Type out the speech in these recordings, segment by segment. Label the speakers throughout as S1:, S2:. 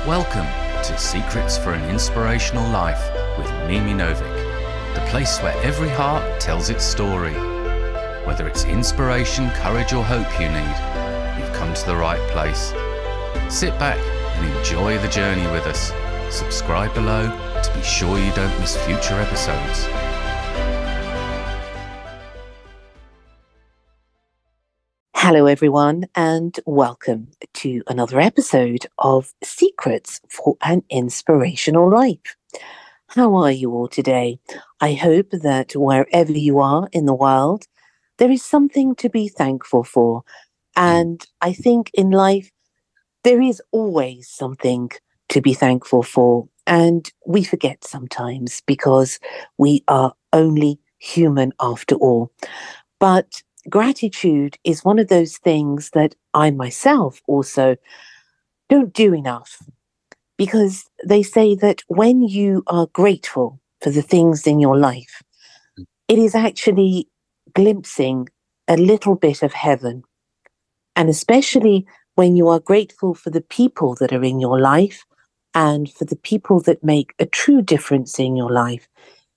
S1: Welcome to Secrets for an Inspirational Life with Mimi Novic, the place where every heart tells its story. Whether it's inspiration, courage or hope you need, you've come to the right place. Sit back and enjoy the journey with us. Subscribe below to be sure you don't miss future episodes.
S2: Hello everyone and welcome to another episode of Secrets for an Inspirational Life. How are you all today? I hope that wherever you are in the world, there is something to be thankful for. And I think in life, there is always something to be thankful for. And we forget sometimes because we are only human after all. But gratitude is one of those things that I myself also don't do enough, because they say that when you are grateful for the things in your life, it is actually glimpsing a little bit of heaven. And especially when you are grateful for the people that are in your life and for the people that make a true difference in your life,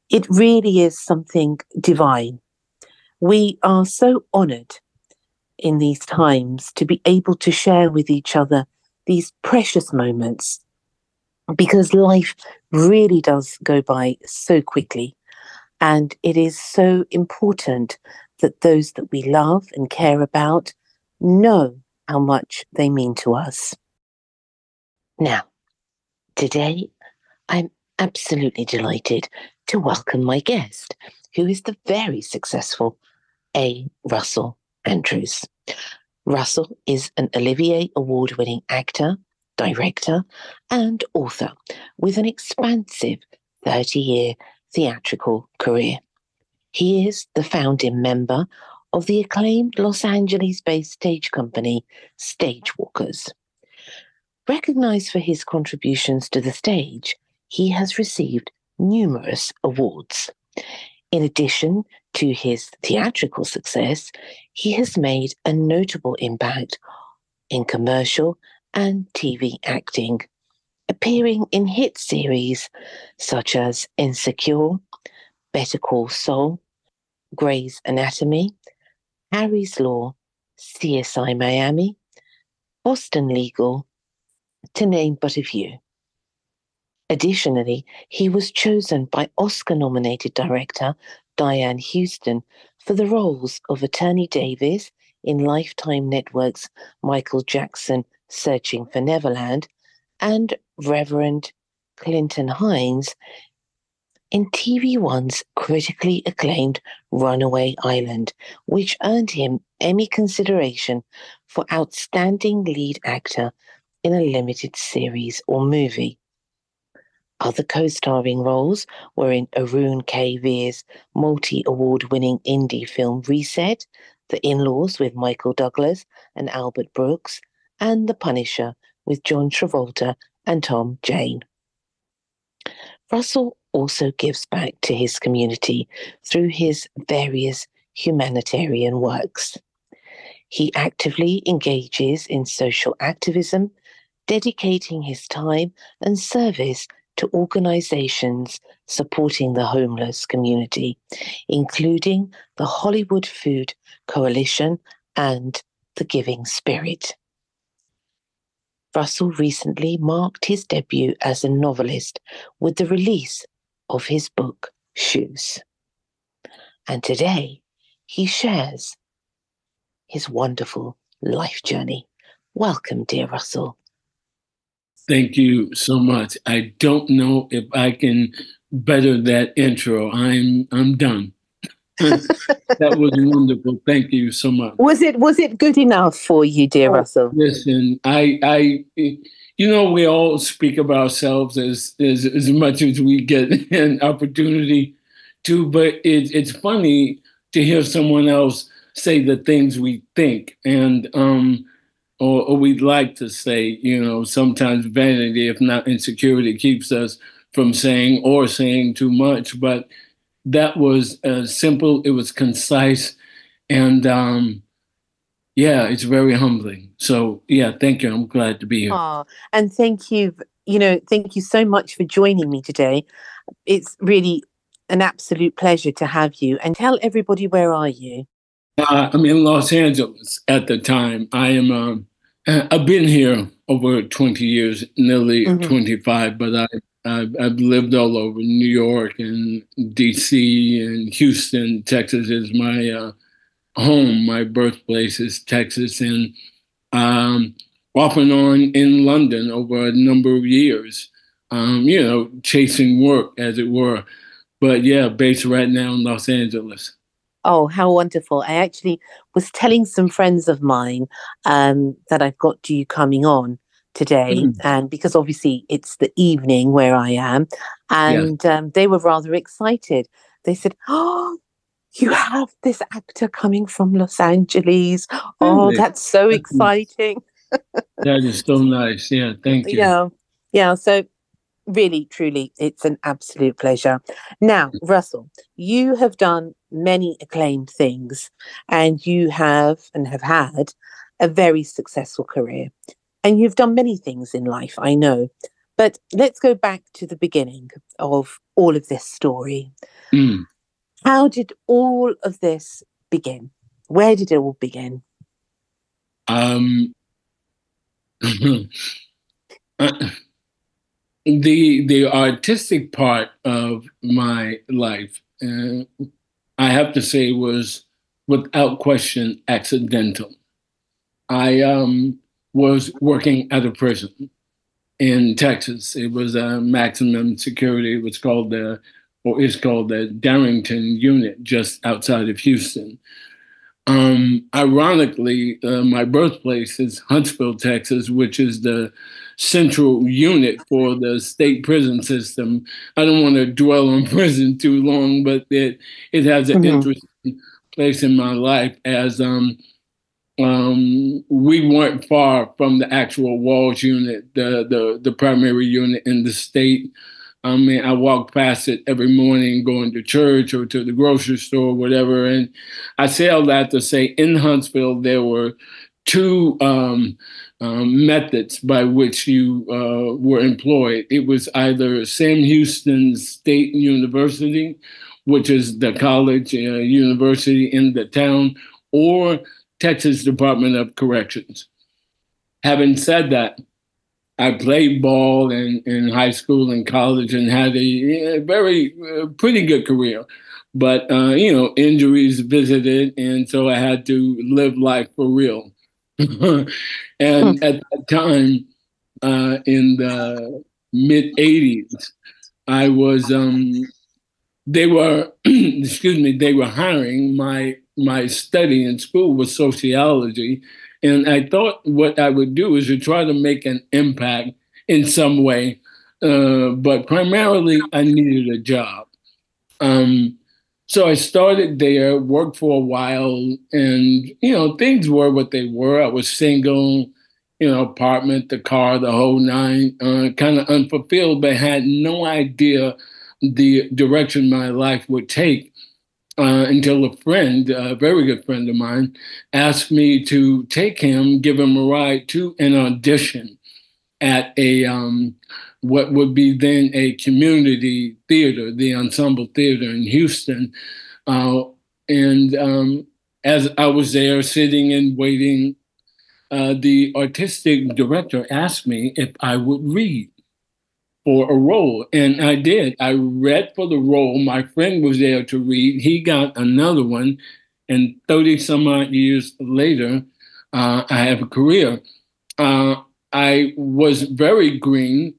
S2: it really is something divine. We are so honored in these times to be able to share with each other these precious moments, because life really does go by so quickly. And it is so important that those that we love and care about know how much they mean to us. Now, today, I'm absolutely delighted to welcome my guest, who is the very successful A.Russell Andrews. Russell is an Olivier Award-winning actor, director, and author with an expansive 30-year theatrical career. He is the founding member of the acclaimed Los Angeles-based stage company, StageWalkers. Recognized for his contributions to the stage, he has received numerous awards. In addition to his theatrical success, he has made a notable impact in commercial and TV acting, appearing in hit series such as Insecure, Better Call Saul, Grey's Anatomy, Harry's Law, CSI Miami, Boston Legal, to name but a few. Additionally, he was chosen by Oscar-nominated director Dianne Houston for the roles of Attorney Davis in Lifetime Network's Michael Jackson Searching for Neverland and Reverend Clinton Hines in TVOne's critically acclaimed Runaway Island, which earned him Emmy consideration for Outstanding Lead Actor in a Limited Series or Movie. Other co-starring roles were in Arun K. Veer's multi-award-winning indie film Reset, The In-Laws with Michael Douglas and Albert Brooks, and The Punisher with John Travolta and Tom Jane. Russell also gives back to his community through his various humanitarian works. He actively engages in social activism, dedicating his time and service to organizations supporting the homeless community, including the Hollywood Food Coalition and the Giving Spirit. Russell recently marked his debut as a novelist with the release of his book, Shoes. And today, he shares his wonderful life journey. Welcome, dear Russell.
S3: Thank you so much. I don't know if I can better that intro. I'm done. That was wonderful. Thank you so much.
S2: Was it good enough for you, dear Russell?
S3: Listen, we all speak of ourselves as much as we get an opportunity to, but it's funny to hear someone else say the things we think and or we'd like to say. Sometimes vanity, if not insecurity, keeps us from saying too much. But that was simple. It was concise. And it's very humbling. So, thank you. I'm glad to be here.
S2: And thank you thank you so much for joining me today. It's really an absolute pleasure to have you. And tell everybody, where are you?
S3: I'm in Los Angeles at the time. I've been here over 20 years, nearly 25, but I've lived all over New York and DC and Houston. Texas is my home. My birthplace is Texas, and off and on in London over a number of years, chasing work, as it were. But yeah, based right now in Los Angeles.
S2: Oh, how wonderful. I actually was telling some friends of mine that I've got you coming on today, and because obviously it's the evening where I am, and they were rather excited. They said, "Oh, you have this actor coming from Los Angeles. Oh, that's so exciting."
S3: That is so nice. Yeah, thank you.
S2: Yeah. So really, truly, it's an absolute pleasure. Now, Russell, you have done many acclaimed things, and you have had a very successful career. And you've done many things in life, I know. But let's go back to the beginning of all of this story. How did all of this begin? Where did it all begin?
S3: The artistic part of my life, I have to say, was without question accidental. I was working at a prison in Texas. It was a maximum security. It was called is called the Darrington Unit, just outside of Houston. Ironically, my birthplace is Huntsville, Texas, which is the central unit for the state prison system. I don't want to dwell on prison too long, but it has an interesting place in my life, as we weren't far from the actual Walls unit, the primary unit in the state. I mean, I walked past it every morning going to church or to the grocery store, or whatever. And I say all that to say, in Huntsville, there were two methods by which you were employed. It was either Sam Houston State University, which is the college university in the town, or Texas Department of Corrections. Having said that, I played ball in high school and college and had a very pretty good career. But, injuries visited, and so I had to live life for real. And at that time, in the mid-'80s, I was, they were, they were hiring. My study in school was sociology. And I thought what I would do is to try to make an impact in some way. But primarily, I needed a job. So I started there, worked for a while, and, things were what they were. I was single, apartment, the car, the whole nine, kind of unfulfilled, but had no idea the direction my life would take. Until a friend, a very good friend of mine, asked me to take him, give him a ride to an audition at a what would be then a community theater, the Ensemble Theater in Houston. And as I was there sitting and waiting, the artistic director asked me if I would read for a role. And I did. I read for the role. My friend was there to read. He got another one. And 30 some odd years later, I have a career. I was very green,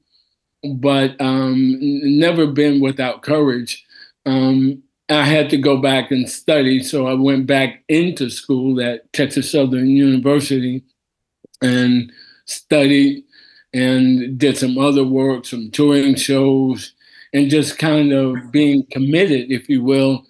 S3: but never been without courage. I had to go back and study. So I went back into school at Texas Southern University and studied and did some other work, some touring shows, and just kind of being committed, if you will,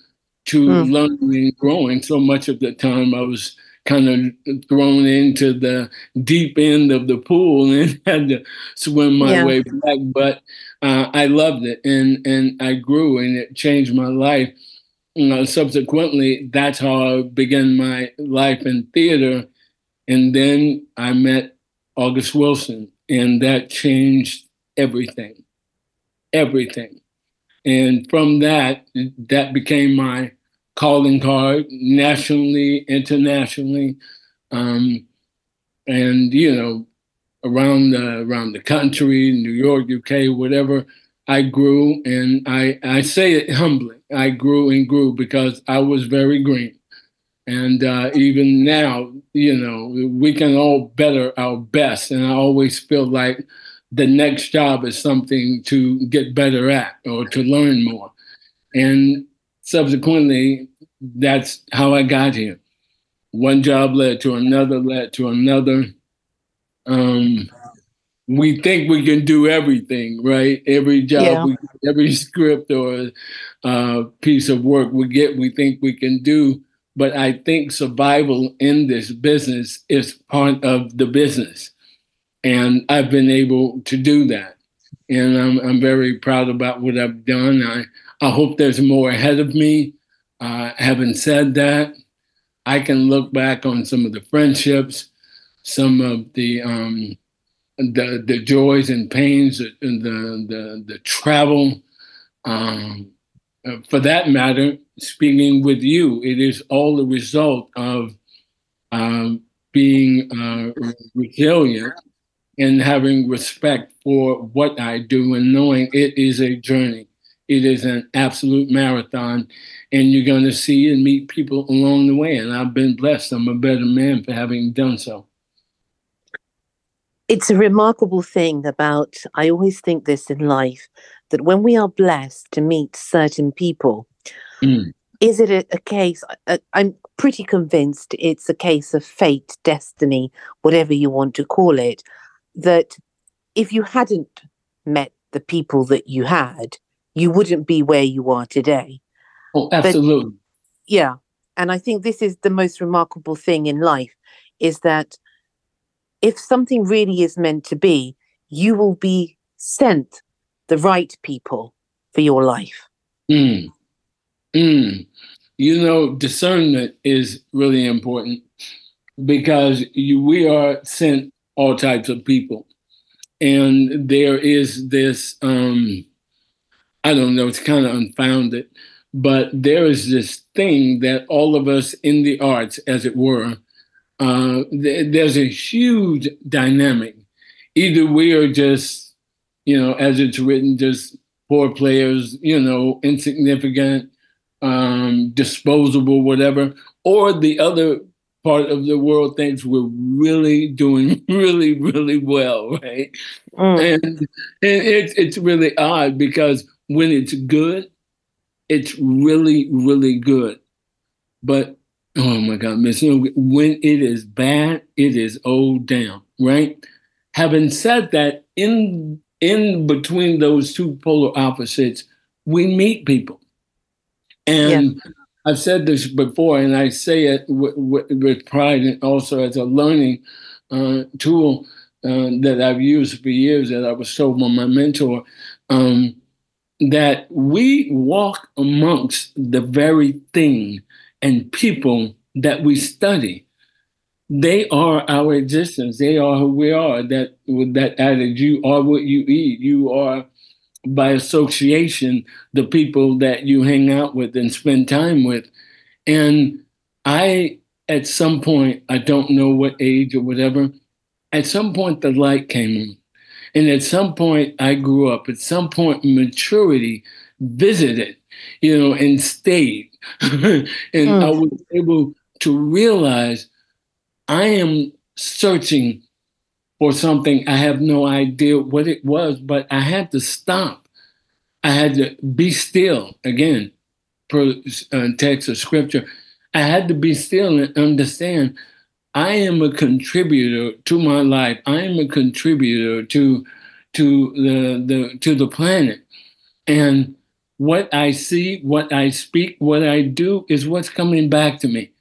S3: to learning and growing. So much of the time I was kind of thrown into the deep end of the pool and had to swim my way back. But I loved it, and I grew, and it changed my life. Subsequently, that's how I began my life in theater. And then I met August Wilson, and that changed everything, everything. And from that, that became my calling card nationally, internationally, and around the country, New York, UK, whatever. I grew, and I say it humbly. I grew and grew because I was very green. And even now, we can all better our best. And I always feel like the next job is something to get better at or to learn more. And subsequently, that's how I got here. One job led to another, led to another. We think we can do everything, right? Every job, every script or piece of work we think we can do. But I think survival in this business is part of the business. And I've been able to do that. And I'm very proud about what I've done. I hope there's more ahead of me. Having said that, I can look back on some of the friendships, some of the joys and pains, the travel. For that matter, speaking with you, it is all the result of being resilient and having respect for what I do and knowing it is a journey. It is an absolute marathon, and you're going to see and meet people along the way. And I've been blessed. I'm a better man for having done so.
S2: It's a remarkable thing about, I always think this in life, that when we are blessed to meet certain people, is it a case, I'm pretty convinced it's a case of fate, destiny, whatever you want to call it, that if you hadn't met the people that you had, you wouldn't be where you are today.
S3: Oh, absolutely.
S2: But, and I think this is the most remarkable thing in life, is that if something really is meant to be, you will be sent the right people for your life.
S3: Discernment is really important because we are sent all types of people. And there is this, I don't know, it's kind of unfounded, but there is this thing that all of us in the arts, as it were, there's a huge dynamic. Either we are just, as it's written, just poor players, insignificant, disposable, whatever, or the other part of the world thinks we're really doing really, really well, right? And it's really odd because when it's good, it's really, really good. But oh my God, Miss, when it is bad, it is down, right? Having said that, in between those two polar opposites, we meet people. And I've said this before, and I say it with pride and also as a learning tool that I've used for years, that I was told by my mentor, that we walk amongst the very thing and people that we study. They are our existence. They are who we are. That with that adage, you are what you eat. You are, by association, the people that you hang out with and spend time with. And at some point, I don't know what age or whatever, at some point the light came on. And at some point I grew up. At some point maturity visited, and stayed. And I was able to realize I am searching for something. I have no idea what it was, but I had to stop. I had to be still, again, per text of scripture. I had to be still and understand I am a contributor to my life. I am a contributor to the planet. And what I see, what I speak, what I do is what's coming back to me.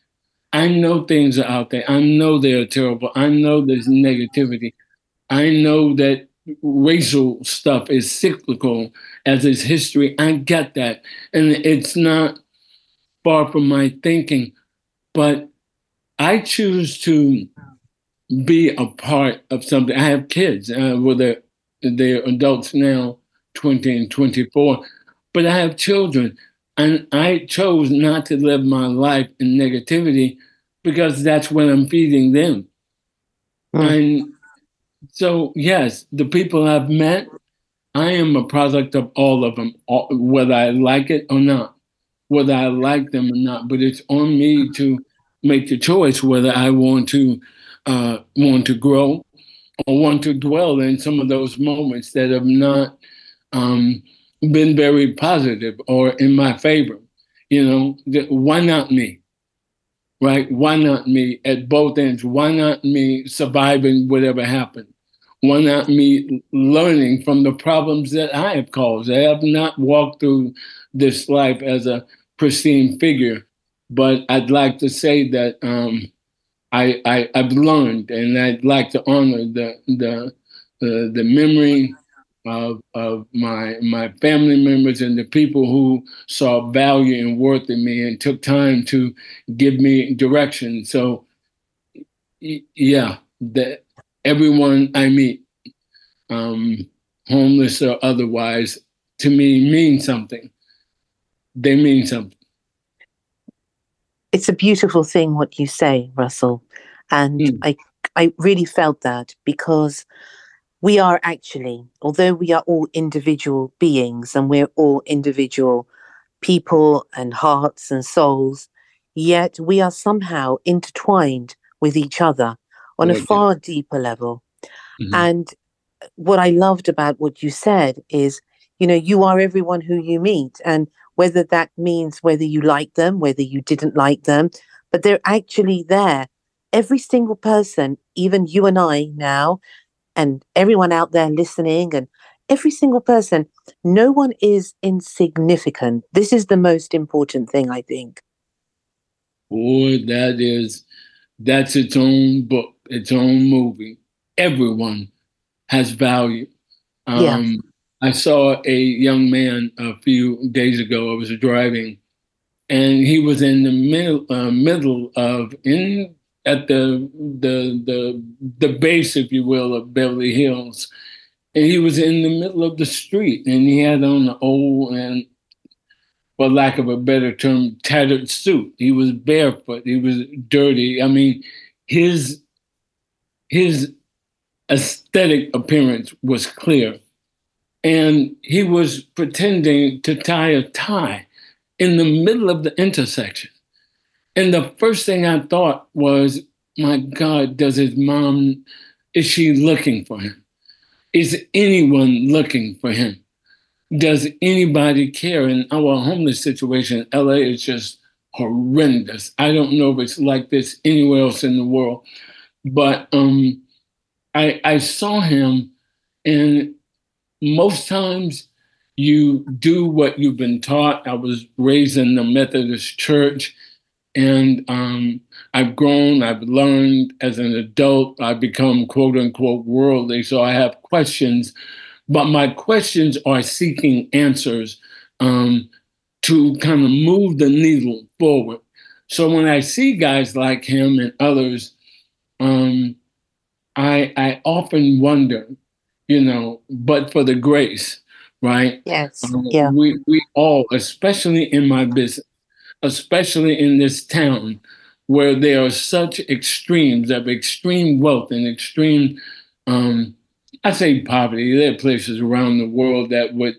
S3: I know things are out there. I know they are terrible. I know there's negativity. I know that racial stuff is cyclical, as is history. I get that. And it's not far from my thinking. But I choose to be a part of something. I have kids with they're adults now, 20 and 24. But I have children, and I chose not to live my life in negativity because that's what I'm feeding them. And so, yes, the people I've met, I am a product of all of them, whether I like it or not, whether I like them or not. But it's on me to make the choice whether I want to grow or want to dwell in some of those moments that have not been very positive or in my favor. You know, why not me? Right? Why not me at both ends? Why not me surviving whatever happened? Why not me learning from the problems that I have caused? I have not walked through this life as a pristine figure, but I'd like to say that I've learned, and I'd like to honor the memory of my family members and the people who saw value and worth in me and took time to give me direction. So, yeah, that everyone I meet, homeless or otherwise, to me mean something. They mean something.
S2: It's a beautiful thing what you say, Russell. And I really felt that because we are actually, although we are all individual beings and we're all individual people and hearts and souls, yet we are somehow intertwined with each other on a far deeper level. And what I loved about what you said is, you know, you are everyone who you meet. And whether that means whether you like them, whether you didn't like them, but they're actually there. Every single person, even you and I now, and everyone out there listening, and every single person, no one is insignificant. This is the most important thing, I think.
S3: Boy, that's its own book, its own movie. Everyone has value. I saw a young man a few days ago. I was driving, and he was in the middle of at the base, if you will, of Beverly Hills, and he was in the middle of the street, and he had on an old and, for lack of a better term, tattered suit. He was barefoot. He was dirty. I mean, his aesthetic appearance was clear. And he was pretending to tie a tie in the middle of the intersection. And the first thing I thought was, my God, is she looking for him? Is anyone looking for him? Does anybody care? And our homeless situation in LA is just horrendous. I don't know if it's like this anywhere else in the world. But I saw him, and most times you do what you've been taught. I was raised in the Methodist church, and I've grown, I've learned as an adult. I've become quote unquote worldly, so I have questions, but my questions are seeking answers to kind of move the needle forward. So when I see guys like him and others, I often wonder, you know, but for the grace, right?
S2: Yes.
S3: We all, especially in my business, especially in this town where there are such extremes of extreme wealth and extreme, I say poverty. There are places around the world that would,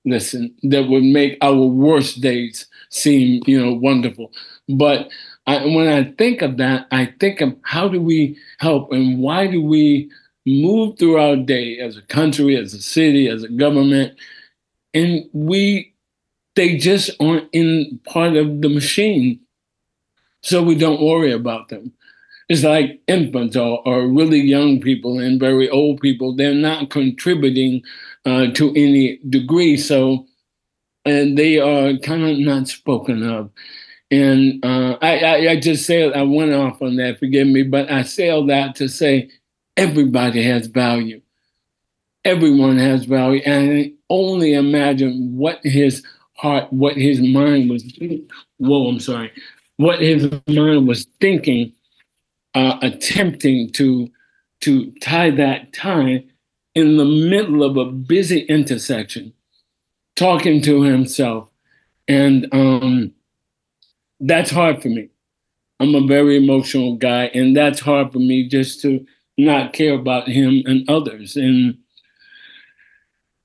S3: that would make our worst days seem, you know, wonderful. But when I think of that, I think of how do we help and why do we move through our day as a country, as a city, as a government, and they just aren't in part of the machine, so we don't worry about them. It's like infants or really young people and very old people. They're not contributing to any degree, and they are kind of not spoken of. And I just said, I went off on that, forgive me, but I say all that to say everybody has value. Everyone has value. And I only imagine what his heart, what his mind was, what his mind was thinking, attempting to tie that tie in the middle of a busy intersection, talking to himself. And that's hard for me. I'm a very emotional guy, and that's hard for me just to not care about him and others. And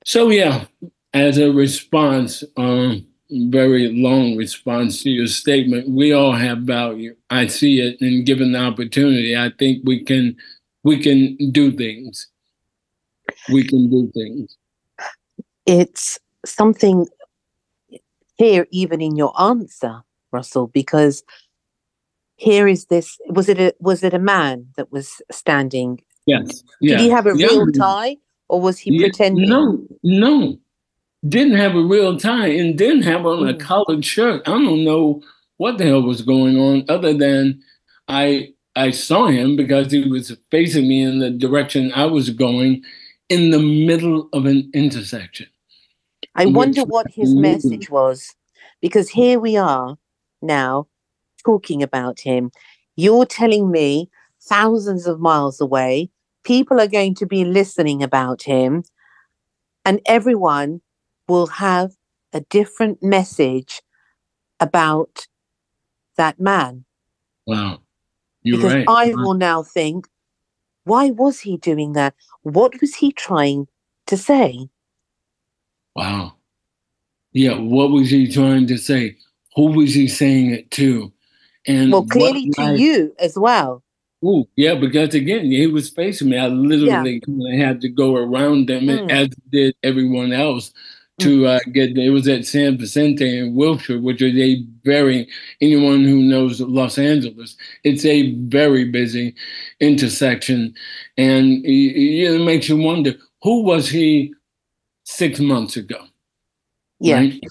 S3: so, yeah, as a response, very long response to your statement, we all have value. I see it, and given the opportunity, I think we can do things. We can do things.
S2: It's something here, even in your answer, Russell, because here is this. Was it a man that was standing?
S3: Yes.
S2: Did he have a real tie, or was he pretending?
S3: No. Didn't have a real tie and didn't have on a collared shirt. I don't know what the hell was going on, other than I saw him because he was facing me in the direction I was going in the middle of an intersection.
S2: I wonder what his message was, because here we are now talking about him. You're telling me thousands of miles away, people are going to be listening about him, and everyone will have a different message about that man.
S3: Wow. You're
S2: because
S3: right.
S2: I will now think, why was he doing that? What was he trying to say?
S3: Wow. Yeah, what was he trying to say? Who was he saying it to? And
S2: well, clearly to you as well.
S3: Oh, yeah, because again, he was facing me. I literally had to go around him, as did everyone else, to get. It was at San Vicente in Wilshire, which is a very, anyone who knows Los Angeles, it's a very busy intersection, and it makes you wonder, who was he 6 months ago?
S2: Yeah.
S3: Right?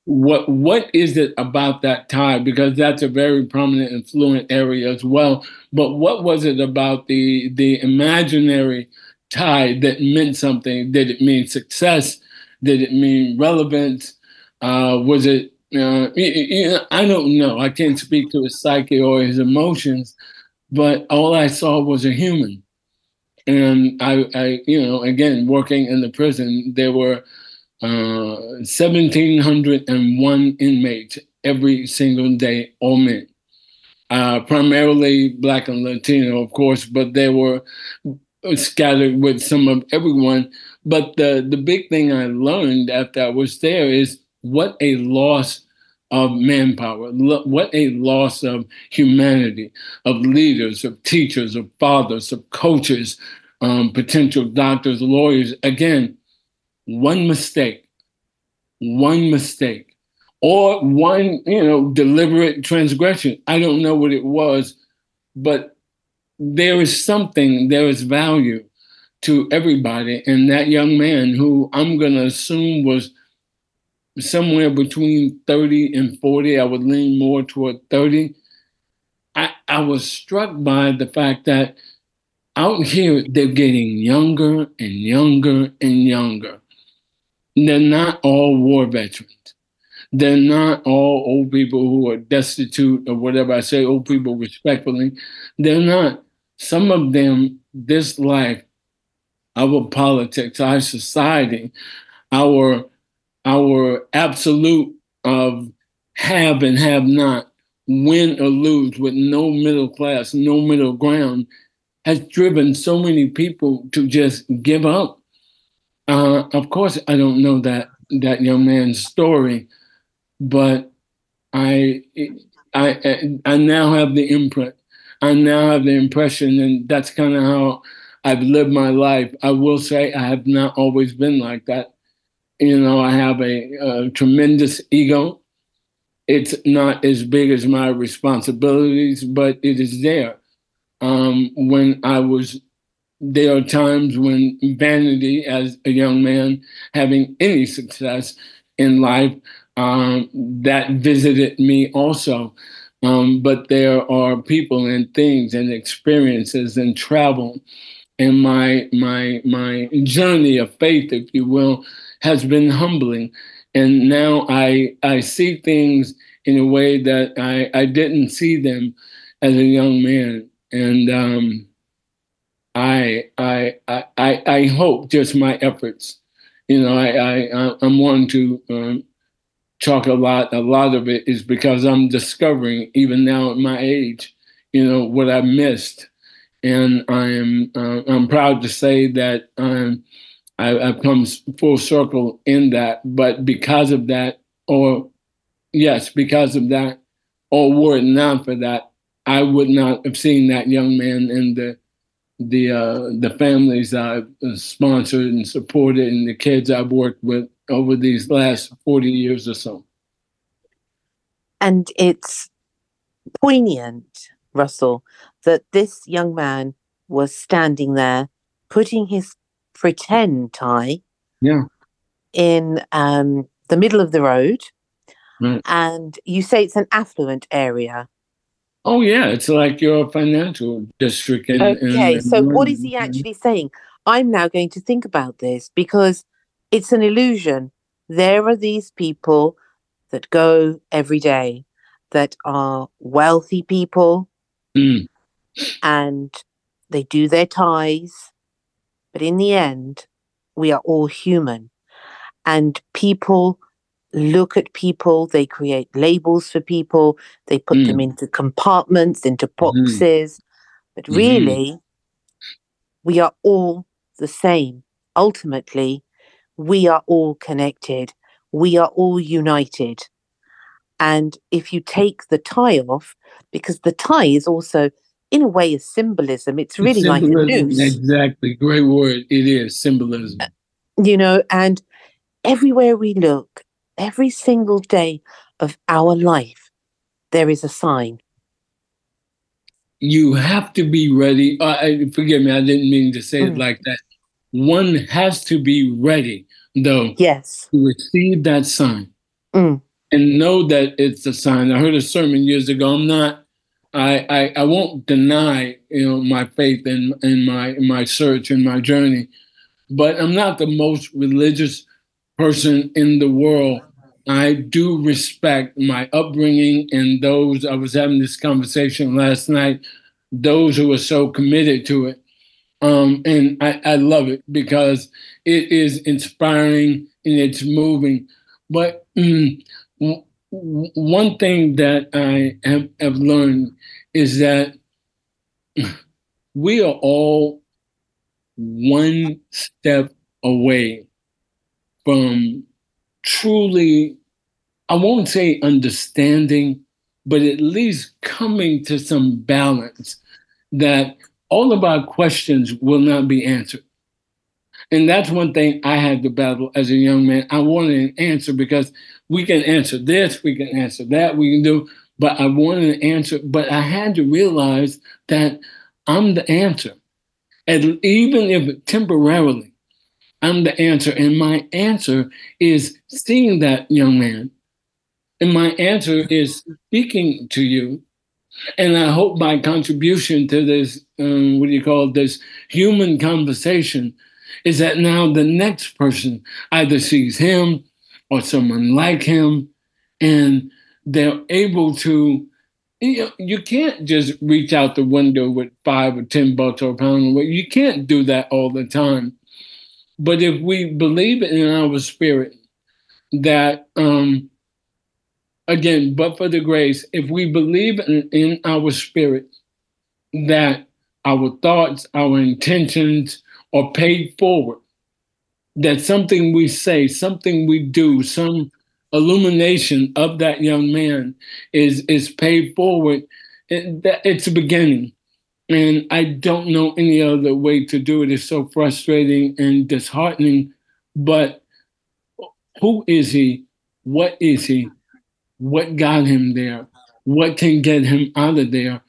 S3: What is it about that tie? Because that's a very prominent and fluent area as well. But what was it about the imaginary tie that meant something? Did it mean success? Did it mean relevance? Was it? I don't know. I can't speak to his psyche or his emotions, but all I saw was a human. And I again, working in the prison, there were 1,701 inmates every single day, all men. Primarily Black and Latino, of course, but they were scattered with some of everyone. But the big thing I learned after I was there is what a loss of manpower, what a loss of humanity, of leaders, of teachers, of fathers, of coaches, potential doctors, lawyers. Again, one mistake, or one, deliberate transgression. I don't know what it was, but there is value to everybody. And that young man, who I'm going to assume was somewhere between 30 and 40, I would lean more toward 30. I was struck by the fact that out here, they're getting younger and younger and younger. They're not all war veterans. They're not all old people who are destitute or whatever. I say old people respectfully. They're not. Some of them, this life, our politics, our society, our absolute of have and have not, win or lose with no middle class, no middle ground, has driven so many people to just give up. Of course, I don't know that young man's story, but I now have the imprint. I now have the impression, and that's kind of how I've lived my life. I will say I have not always been like that. I have a tremendous ego. It's not as big as my responsibilities, but it is there. There are times when vanity, as a young man having any success in life, that visited me also. But there are people and things and experiences and travel, and my journey of faith, if you will, has been humbling. And now I see things in a way that I didn't see them as a young man. And I hope just my efforts. I'm wanting to talk a lot. A lot of it is because I'm discovering, even now at my age, what I missed, and I'm proud to say that I've come full circle in that. But because of that, or yes, because of that, or were it not for that, I would not have seen that young man and the families I've sponsored and supported and the kids I've worked with over these last 40 years or so.
S2: And it's poignant, Russell, that this young man was standing there putting his pretend tie in the middle of the road.
S3: Right.
S2: And you say it's an affluent area.
S3: Oh, yeah. It's like your financial district.
S2: So what is he actually saying? I'm now going to think about this because it's an illusion. There are these people that go every day that are wealthy people and they do their ties. But in the end, we are all human. And people look at people, they create labels for people, they put them into compartments, into boxes. But really, we are all the same. Ultimately, we are all connected. We are all united. And if you take the tie off, because the tie is also, in a way, a symbolism. It's really symbolism, like a noose.
S3: Exactly. Great word. It is symbolism.
S2: And everywhere we look, every single day of our life, there is a sign.
S3: You have to be ready. Forgive me, I didn't mean to say it like that. One has to be ready, though,
S2: yes,
S3: to receive that sign and know that it's a sign. I heard a sermon years ago. I won't deny, my faith in my search and my journey, but I'm not the most religious person in the world. I do respect my upbringing and those, I was having this conversation last night, those who are so committed to it. And I love it because it is inspiring and it's moving. But one thing that I have learned is that we are all one step away from truly, I won't say understanding, but at least coming to some balance that all of our questions will not be answered. And that's one thing I had to battle as a young man. I wanted an answer because we can answer this, we can answer that, we can do, but I wanted an answer. But I had to realize that I'm the answer. And even if temporarily, I'm the answer. And my answer is seeing that young man. And my answer is speaking to you. And I hope my contribution to this, this human conversation is that now the next person either sees him or someone like him, and they're able to, you can't just reach out the window with $5 or $10 or a pound. You can't do that all the time. But if we believe in our spirit that, again, but for the grace, if we believe in our spirit that our thoughts, our intentions are paid forward, that something we say, something we do, some illumination of that young man is paid forward, it's a beginning. And I don't know any other way to do it. It's so frustrating and disheartening. But who is he? What is he? What got him there? What can get him out of there?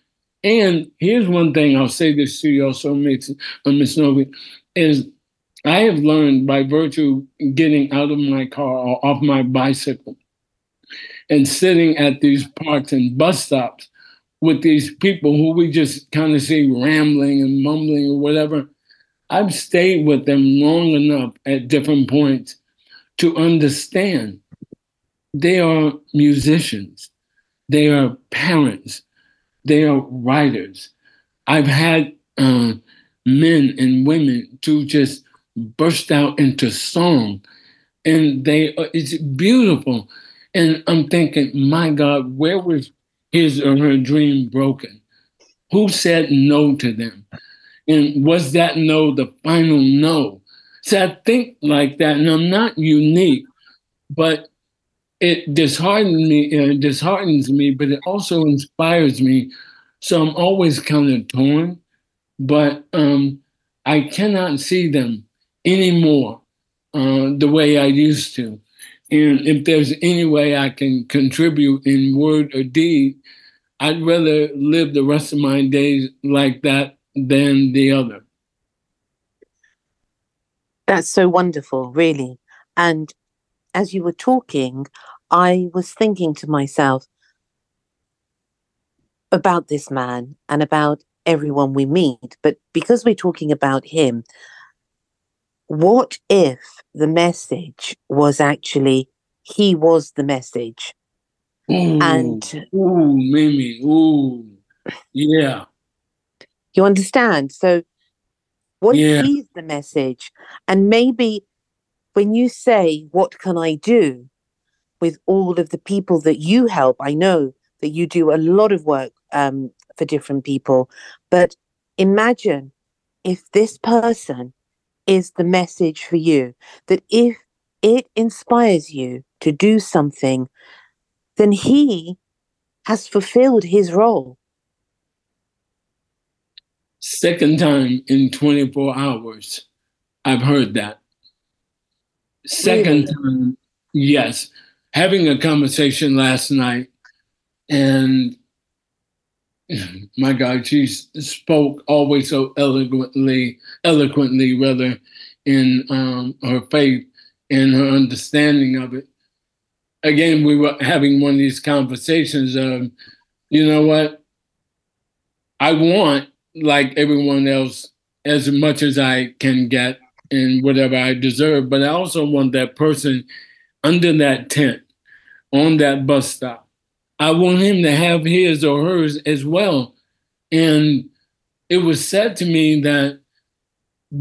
S3: And here's one thing, I'll say this to you also, Miss Novic, is I have learned by virtue of getting out of my car or off my bicycle and sitting at these parks and bus stops with these people who we just kind of see rambling and mumbling or whatever. I've stayed with them long enough at different points to understand they are musicians, they are parents, they are writers. I've had men and women to just burst out into song. And it's beautiful. And I'm thinking, my God, where was his or her dream broken? Who said no to them? And was that no the final no? So I think like that, and I'm not unique, but it disheartens me, but it also inspires me. So I'm always kind of torn, but I cannot see them anymore the way I used to. And if there's any way I can contribute in word or deed, I'd rather live the rest of my days like that than the other.
S2: That's so wonderful, really. And as you were talking, I was thinking to myself about this man and about everyone we meet. But because we're talking about him, what if the message was actually he was the message?
S3: Ooh,
S2: and
S3: Mimi, yeah.
S2: You understand? So what if he's the message? And maybe when you say, what can I do with all of the people that you help? I know that you do a lot of work for different people, but imagine if this person is the message for you, that if it inspires you to do something, then he has fulfilled his role.
S3: Second time in 24 hours, I've heard that. Second time, yes. Having a conversation last night, and my God, she spoke always so eloquently rather, in her faith and her understanding of it. Again, we were having one of these conversations of, you know what? I want, like everyone else, as much as I can get and whatever I deserve, but I also want that person under that tent, on that bus stop. I want him to have his or hers as well. And it was said to me that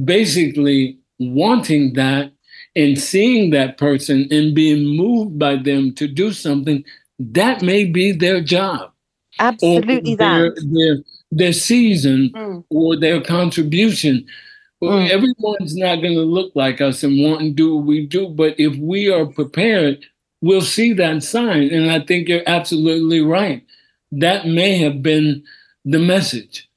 S3: basically wanting that and seeing that person and being moved by them to do something, that may be their job.
S2: Absolutely,
S3: or their season or their contribution. Well, everyone's not going to look like us and want to do what we do, but if we are prepared, we'll see that sign. And I think you're absolutely right. That may have been the message.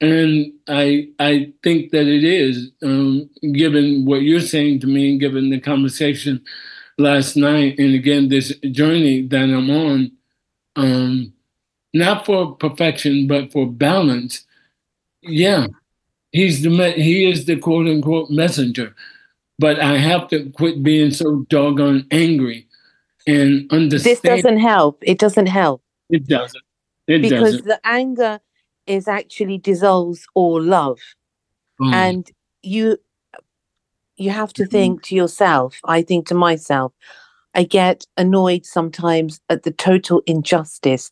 S3: And I think that it is, given what you're saying to me, given the conversation last night, and again, this journey that I'm on, not for perfection, but for balance. Yeah, he is the quote unquote messenger. But I have to quit being so doggone angry and understand.
S2: This doesn't help. It doesn't help.
S3: It doesn't.
S2: Because the anger is actually dissolves all love. And you have to think to yourself, I think to myself, I get annoyed sometimes at the total injustice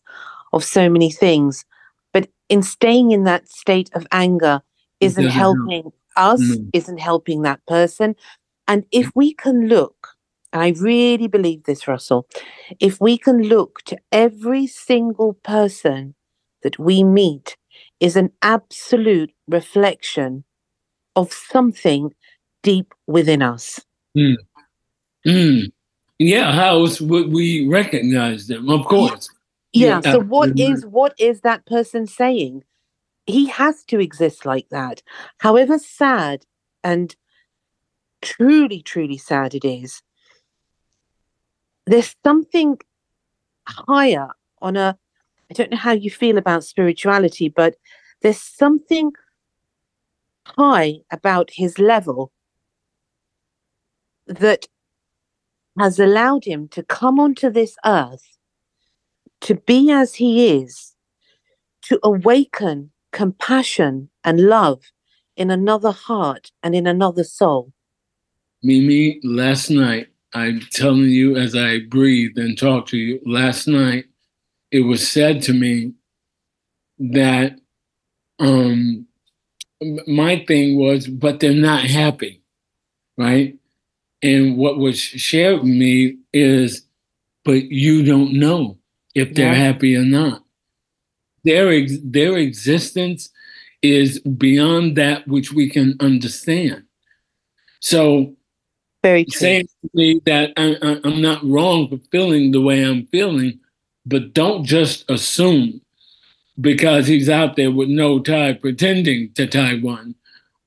S2: of so many things. But in staying in that state of anger isn't helping us, isn't helping that person. And if we can look, and I really believe this, Russell, if we can look to every single person that we meet is an absolute reflection of something deep within us.
S3: Yeah, how else would we recognize them? Of course.
S2: Yeah. So what is that person saying? He has to exist like that. However sad and truly, truly sad it is, there's something higher on I don't know how you feel about spirituality, but there's something high about his level that has allowed him to come onto this earth, to be as he is, to awaken compassion and love in another heart and in another soul.
S3: Mimi, last night, I'm telling you as I breathed and talked to you, last night, it was said to me that my thing was, but they're not happy, right? And what was shared with me is, but you don't know if they're happy or not. Their existence is beyond that which we can understand. So
S2: very true.
S3: Saying to me that I'm not wrong for feeling the way I'm feeling, but don't just assume because he's out there with no tie pretending to tie one.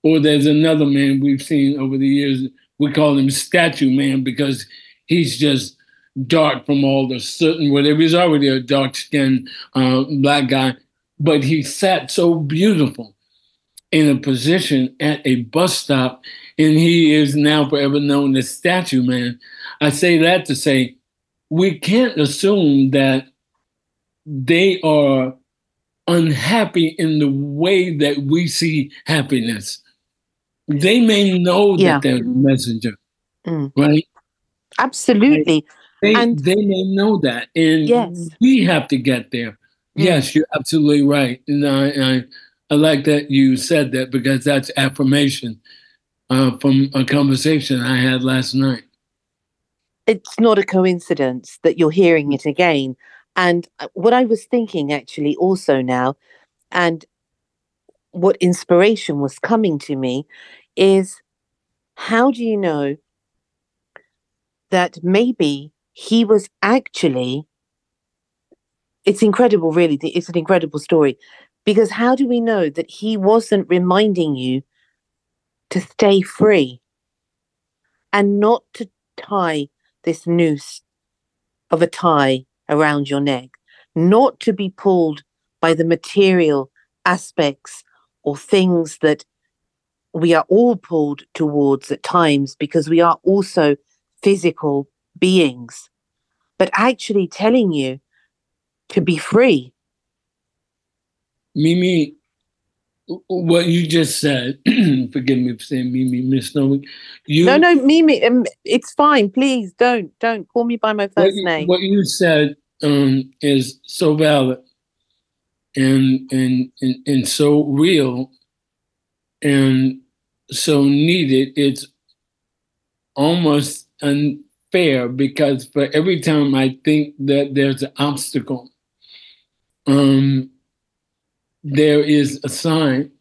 S3: Or there's another man we've seen over the years, we call him Statue Man because he's just dark from all the soot and whatever. He's already a dark-skinned black guy, but he sat so beautiful in a position at a bus stop, and he is now forever known as Statue Man. I say that to say we can't assume that they are unhappy in the way that we see happiness. They may know that they're a messenger, right?
S2: Absolutely.
S3: They may know that, and we have to get there. Yes, you're absolutely right. And I like that you said that because that's affirmation from a conversation I had last night.
S2: It's not a coincidence that you're hearing it again. And what I was thinking actually also now, and what inspiration was coming to me is, how do you know that maybe he was actually, it's incredible, really, it's an incredible story, because how do we know that he wasn't reminding you to stay free and not to tie this noose of a tie around your neck, not to be pulled by the material aspects or things that we are all pulled towards at times because we are also physical beings, but actually telling you to be free.
S3: Mimi, what you just said, forgive me for saying Mimi, Miss Novic.
S2: No, Mimi, it's fine. Please don't call me by my first name.
S3: What you said is so valid and so real and so needed. It's almost unfair because for every time I think that there's an obstacle, there is a sign.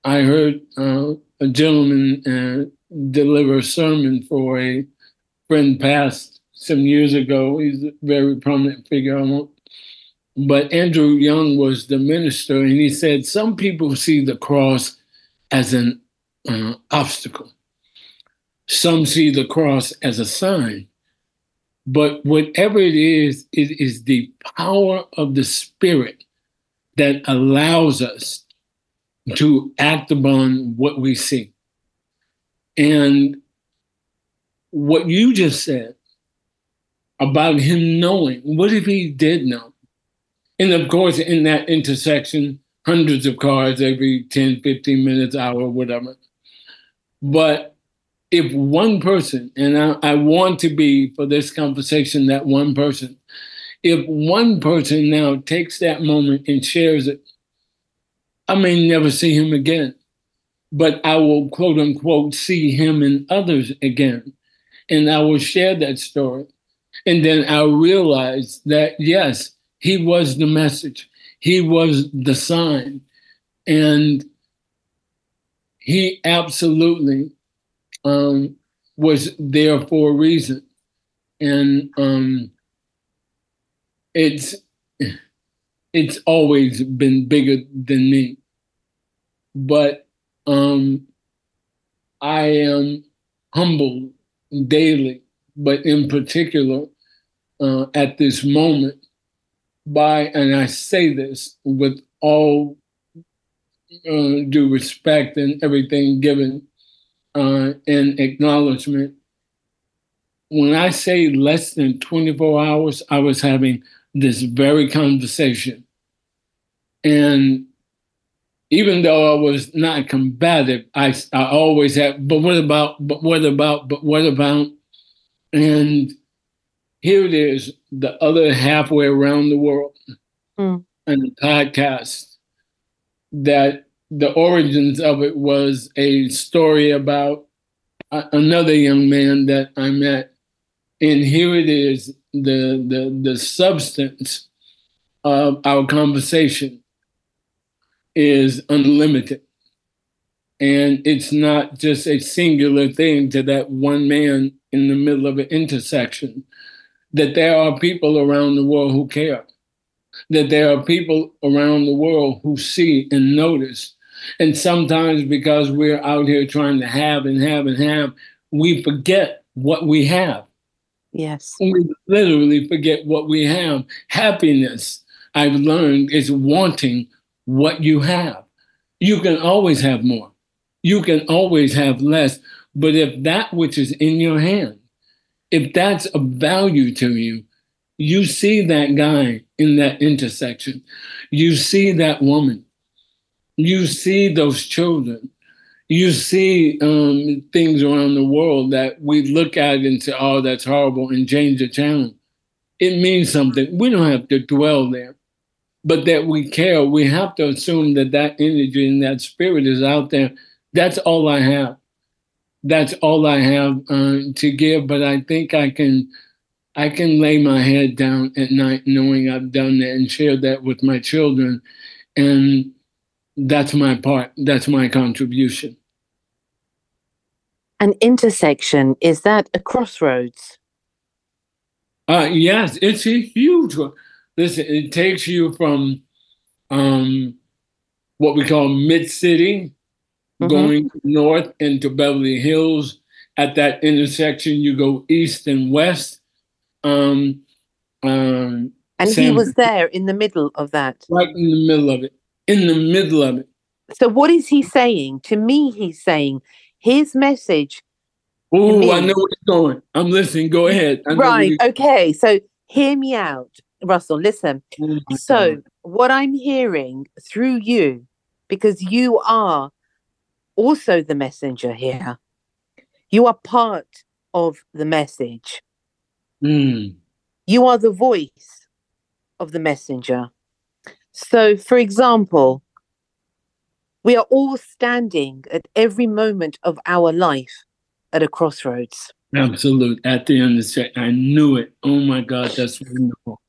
S3: I heard a gentleman deliver a sermon for a friend passed some years ago. He's a very prominent figure. But Andrew Young was the minister, and he said, some people see the cross as an obstacle. Some see the cross as a sign. But whatever it is the power of the Spirit that allows us to act upon what we see. And what you just said about him knowing, what if he did know? And of course, in that intersection, hundreds of cars every 10, 15 minutes, hour, whatever. But if one person, and I want to be, for this conversation, that one person, if one person now takes that moment and shares it, I may never see him again, but I will, quote unquote, see him and others again. And I will share that story. And then I'll realize that, yes, he was the message. He was the sign. And he absolutely was there for a reason. And it's always been bigger than me. But I am humbled daily, but in particular at this moment by, and I say this with all due respect and everything given and acknowledgement, when I say less than 24 hours, I was having this very conversation. And even though I was not combative, I always had, but what about, but what about, but what about? And here it is, the other halfway around the world, and the podcast that the origins of it was a story about another young man that I met. And here it is, the substance of our conversation is unlimited. And it's not just a singular thing to that one man in the middle of an intersection, that there are people around the world who care, that there are people around the world who see and notice. And sometimes because we're out here trying to have and have and have, we forget what we have.
S2: Yes.
S3: We literally forget what we have. Happiness, I've learned, is wanting what you have. You can always have more. You can always have less. But if that which is in your hand, if that's of value to you, you see that guy in that intersection. You see that woman. You see those children. You see things around the world that we look at and say, oh, that's horrible, and change the channel. It means something. We don't have to dwell there, but that we care. We have to assume that that energy and that spirit is out there. That's all I have. That's all I have to give. But I think I can lay my head down at night knowing I've done that and shared that with my children. And that's my part. That's my contribution.
S2: An intersection, is that a crossroads?
S3: Yes, it's a huge one. Listen, it takes you from what we call mid-city, going north into Beverly Hills. At that intersection, you go east and west.
S2: And he was there in the middle of that.
S3: Right in the middle of it. In the middle of it.
S2: So what is he saying? To me, he's saying his message.
S3: Oh, I know where it's going. I'm listening. Go ahead.
S2: Right. Okay. So hear me out, Russell. Listen. So what I'm hearing through you, because you are also the messenger here, you are part of the message. You are the voice of the messenger. So, for example, we are all standing at every moment of our life at a crossroads.
S3: Absolutely. At the end of the day, I knew it. Oh my God, that's wonderful.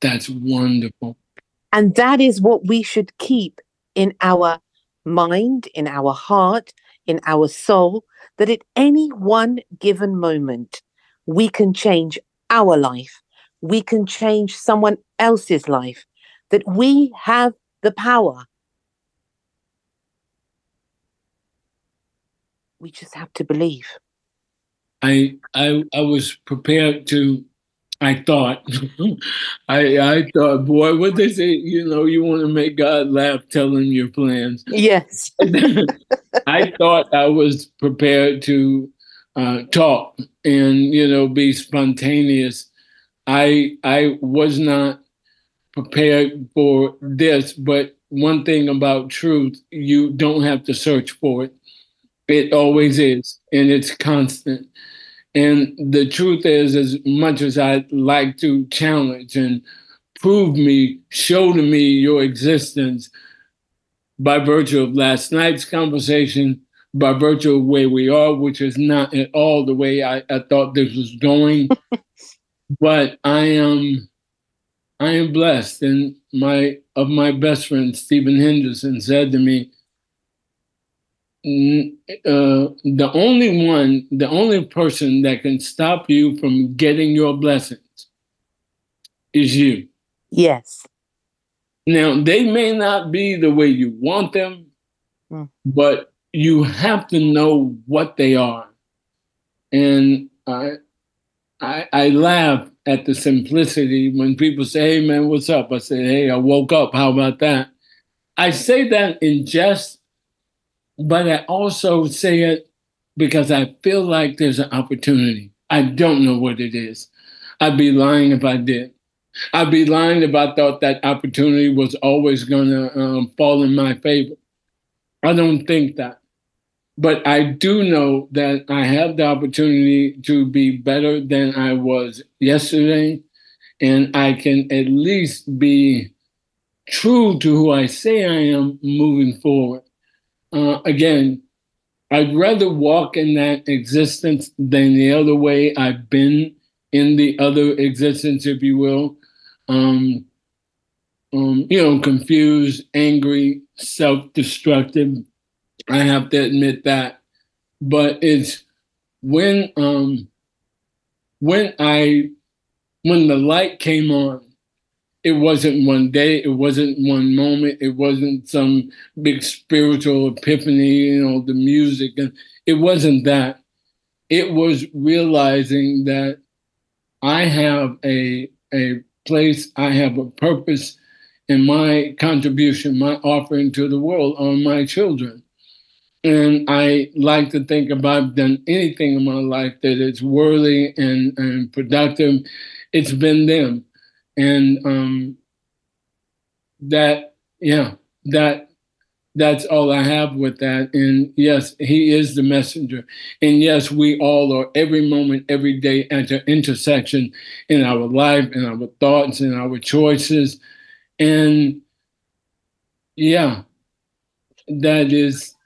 S3: That's wonderful.
S2: And that is what we should keep in our mind, in our heart, in our soul, that at any one given moment, we can change our life. We can change someone else's life, that we have the power. We just have to believe.
S3: I was prepared to, I thought, boy, what they say, you want to make God laugh, tell him your plans.
S2: Yes.
S3: I thought I was prepared to talk and, be spontaneous. I was not prepared for this, but one thing about truth, you don't have to search for it. It always is, and it's constant. And the truth is, as much as I'd like to challenge and show to me your existence by virtue of last night's conversation, by virtue of where we are, which is not at all the way I thought this was going. But I am blessed. And my best friend, Stephen Henderson, said to me, the only person that can stop you from getting your blessings is you.
S2: Yes.
S3: Now, they may not be the way you want them, but you have to know what they are. And I laugh at the simplicity when people say, hey, man, what's up? I say, hey, I woke up. How about that? I say that in jest, but I also say it because I feel like there's an opportunity. I don't know what it is. I'd be lying if I did. I'd be lying if I thought that opportunity was always going to fall in my favor. I don't think that. But I do know that I have the opportunity to be better than I was yesterday, and I can at least be true to who I say I am moving forward. again, I'd rather walk in that existence than the other way I've been in the other existence, if you will. Confused, angry, self-destructive. I have to admit that. But it's when when the light came on, it wasn't one day, it wasn't one moment, it wasn't some big spiritual epiphany, the music. And it wasn't that. It was realizing that I have a place, I have a purpose, and my contribution, my offering to the world are my children. And I like to think if I've done anything in my life that it's worthy and productive, it's been them. And that's all I have with that. And yes, he is the messenger. And yes, we all are every moment, every day at an intersection in our life, in our thoughts, in our choices. And yeah, that is.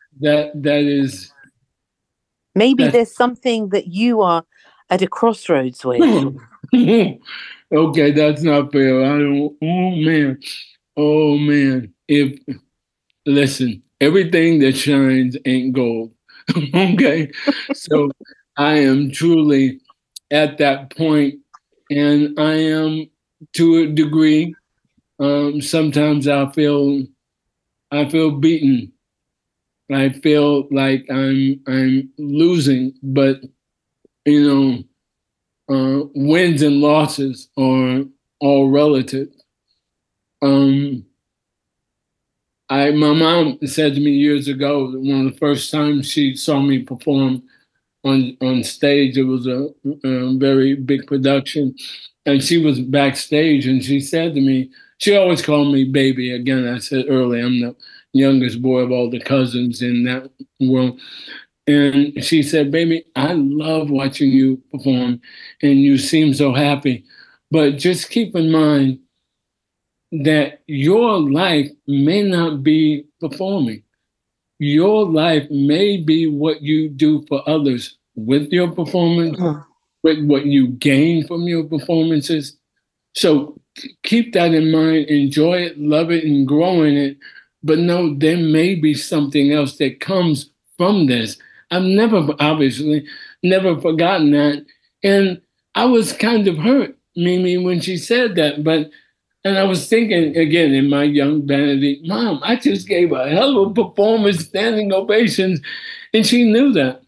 S2: Maybe there's something that you are at a crossroads with.
S3: Okay, that's not fair. I don't. Oh man. Listen, everything that shines ain't gold. Okay, so I am truly at that point, and I am to a degree. Sometimes I feel beaten. I feel like I'm losing, but wins and losses are all relative. My mom said to me years ago that one of the first times she saw me perform on stage, it was a very big production, and she was backstage, and she said to me, she always called me baby. Again, I said earlier, I'm the youngest boy of all the cousins in that world. And she said, baby, I love watching you perform, and you seem so happy. But just keep in mind that your life may not be performing. Your life may be what you do for others with your performance, with what you gain from your performances. So keep that in mind, enjoy it, love it, and grow in it. But no, there may be something else that comes from this. I've obviously never forgotten that. And I was kind of hurt, Mimi, when she said that. And I was thinking, again, in my young vanity, Mom, I just gave a hell of a performance, standing ovations. And she knew that.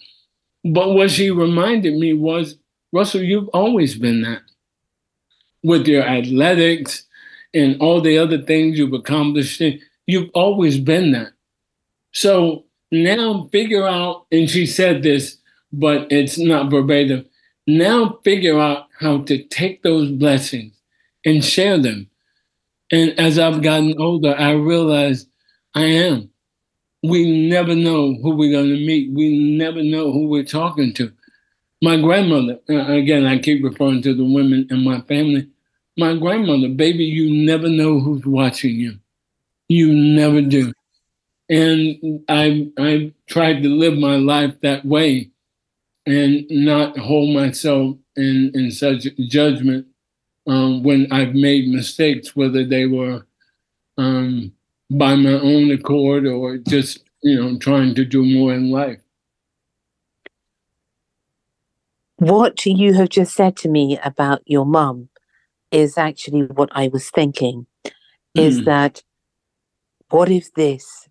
S3: But what she reminded me was, Russell, you've always been that. With your athletics and all the other things you've accomplished, you've always been that. So now figure out, and she said this, but it's not verbatim. Now figure out how to take those blessings and share them. And as I've gotten older, I realize I am. We never know who we're going to meet. We never know who we're talking to. My grandmother, again, I keep referring to the women in my family. My grandmother, baby, you never know who's watching you. You never do. And I tried to live my life that way and not hold myself in such judgment when I've made mistakes, whether they were by my own accord or just, trying to do more in life.
S2: What you have just said to me about your mum is actually what I was thinking, is that what if this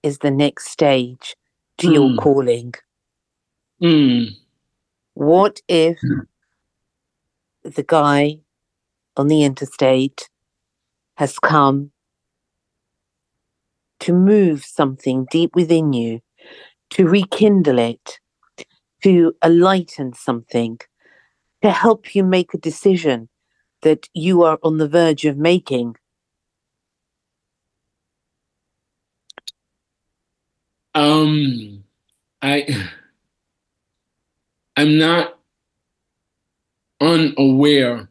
S2: is the next stage to your calling? What if the guy on the interstate has come to move something deep within you, to rekindle it, to enlighten something, to help you make a decision that you are on the verge of making?
S3: I'm not unaware.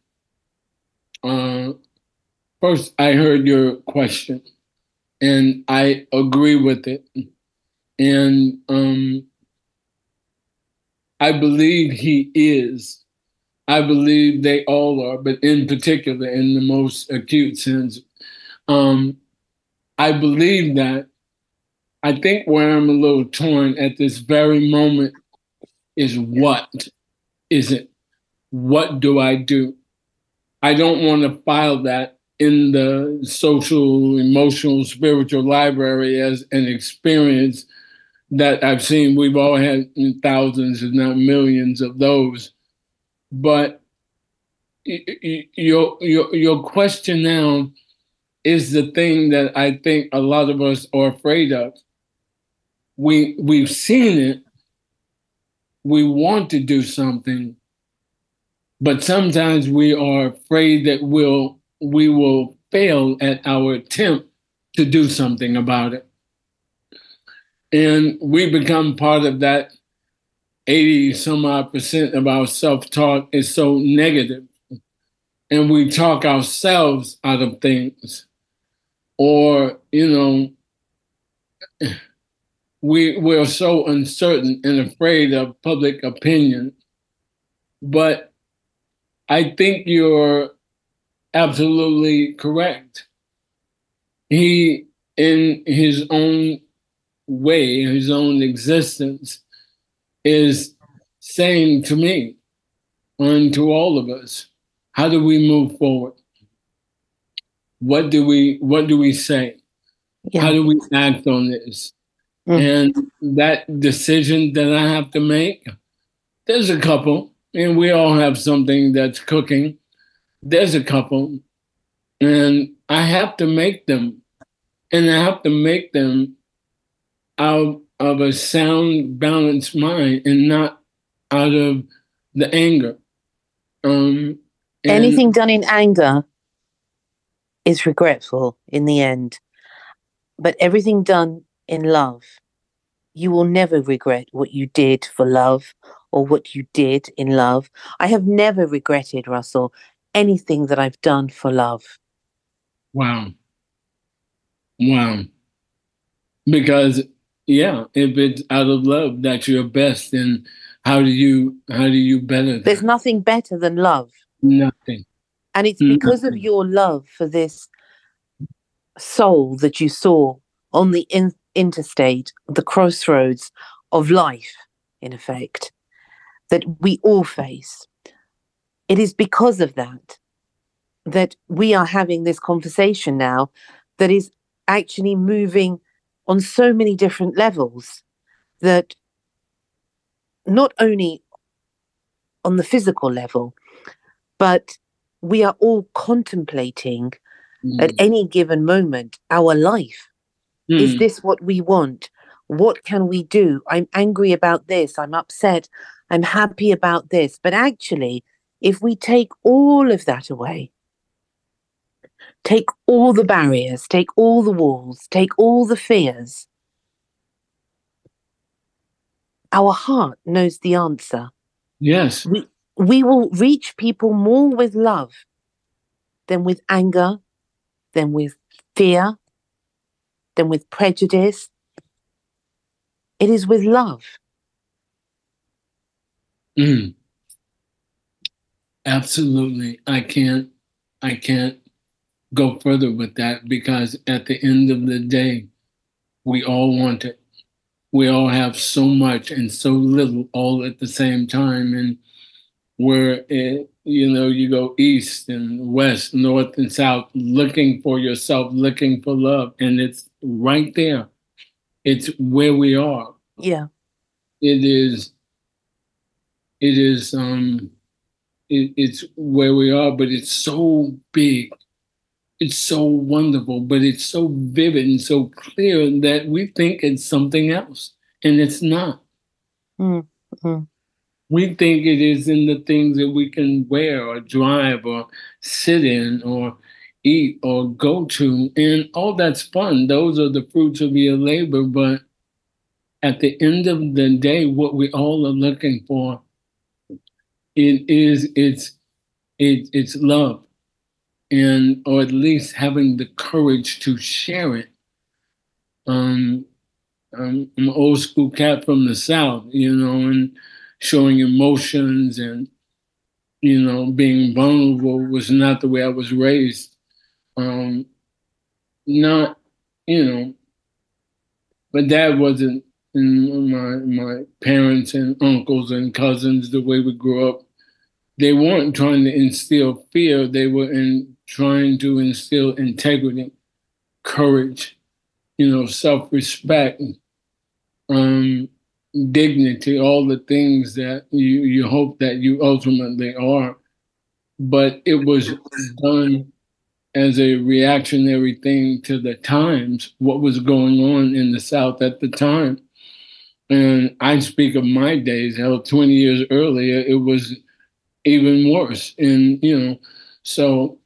S3: First, I heard your question, and I agree with it. And I believe he is. I believe they all are, but in particular, in the most acute sense, I believe that. I think where I'm a little torn at this very moment is what is it? What do I do? I don't want to file that in the social, emotional, spiritual library as an experience that I've seen. We've all had thousands, if not millions, of those. But your question now is the thing that I think a lot of us are afraid of. We've seen it. We want to do something, but sometimes we are afraid that we will fail at our attempt to do something about it. And we become part of that 80 some odd % of our self-talk is so negative. And we talk ourselves out of things. Or, we're so uncertain and afraid of public opinion. But I think you're absolutely correct. He, in his own way, his own existence, is saying to me and to all of us, how do we move forward? What do we say? Yeah. How do we act on this? And that decision that I have to make, there's a couple, and we all have something that's cooking. There's a couple, and I have to make them. And I have to make them out of a sound, balanced mind and not out of the anger.
S2: Anything done in anger is regretful in the end. But everything done in love, you will never regret what you did for love or what you did in love. I have never regretted, Russell, anything that I've done for love.
S3: Wow. Because, yeah, if it's out of love, that's your best, then how do you better that?
S2: There's nothing better than love.
S3: Nothing.
S2: And it's because of your love for this soul that you saw on the interstate, the crossroads of life, in effect, that we all face. It is because of that we are having this conversation now that is actually moving on so many different levels, that not only on the physical level, but we are all contemplating at any given moment our life. Is this what we want? What can we do? I'm angry about this. I'm upset. I'm happy about this. But actually, if we take all of that away, take all the barriers, take all the walls, take all the fears, our heart knows the answer.
S3: Yes.
S2: We will reach people more with love than with anger, than with fear, than with prejudice. It is with love.
S3: Absolutely. I can't go further with that, because at the end of the day, we all want it. We all have so much and so little all at the same time. And where you go east and west, north and south, looking for yourself, looking for love, and it's right there. It's where we are.
S2: Yeah.
S3: It's where we are, but it's so big. It's so wonderful, but it's so vivid and so clear that we think it's something else, and it's not. We think it is in the things that we can wear or drive or sit in or eat or go to, and all that's fun. Those are the fruits of your labor, but at the end of the day, what we all are looking for, it's love. Or at least having the courage to share it. I'm an old school cat from the South, and showing emotions and, being vulnerable was not the way I was raised. Not, my dad wasn't, and my parents and uncles and cousins, the way we grew up, they weren't trying to instill fear. They were trying to instill integrity, courage, self-respect, dignity, all the things that you hope that you ultimately are. But it was done as a reactionary thing to the times, what was going on in the South at the time. And I speak of my days, how 20 years earlier, it was even worse. And, so,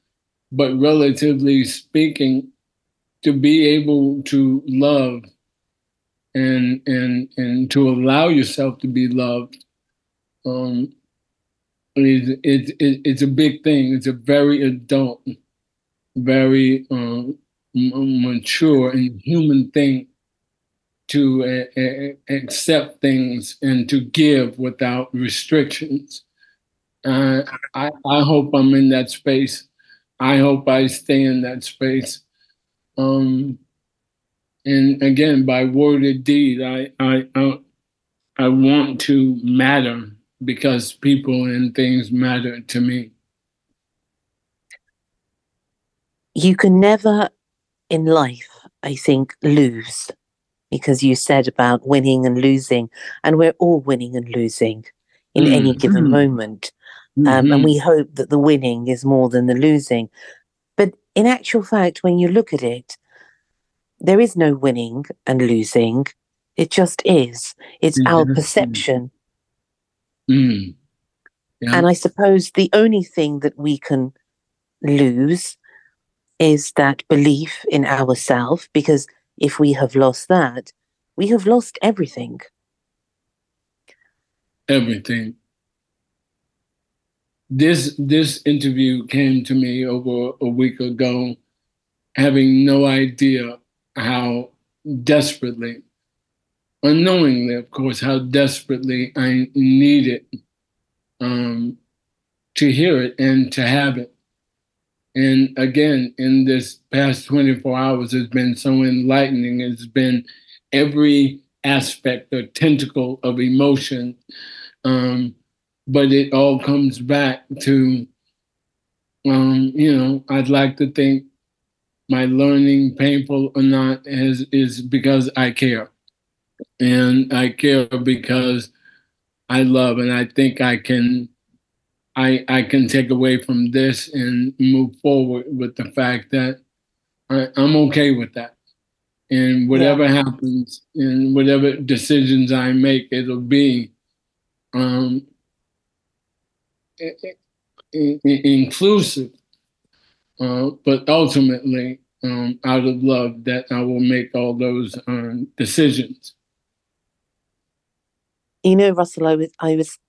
S3: but relatively speaking, to be able to love and to allow yourself to be loved, it's a big thing. It's a very adult, very mature and human thing to accept things and to give without restrictions. I hope I'm in that space. I hope I stay in that space. And again, by word or deed, I want to matter because people and things matter to me.
S2: You can never in life, I think, lose, because you said about winning and losing, and we're all winning and losing in any given moment. And we hope that the winning is more than the losing. But in actual fact, when you look at it, there is no winning and losing. It just is. It's our perception.
S3: Yeah.
S2: And I suppose the only thing that we can lose is that belief in ourselves, because if we have lost that, we have lost everything.
S3: Everything. This interview came to me over a week ago, having no idea how desperately, unknowingly, of course, how desperately I needed to hear it and to have it. And again, in this past 24 hours, it's been so enlightening. It's been every aspect or tentacle of emotion. But it all comes back to, I'd like to think my learning, painful or not, is because I care. And I care because I love, and I think I can take away from this and move forward with the fact that I'm okay with that. And whatever happens and whatever decisions I make, it'll be inclusive, but ultimately out of love that I will make all those decisions.
S2: Russell, I was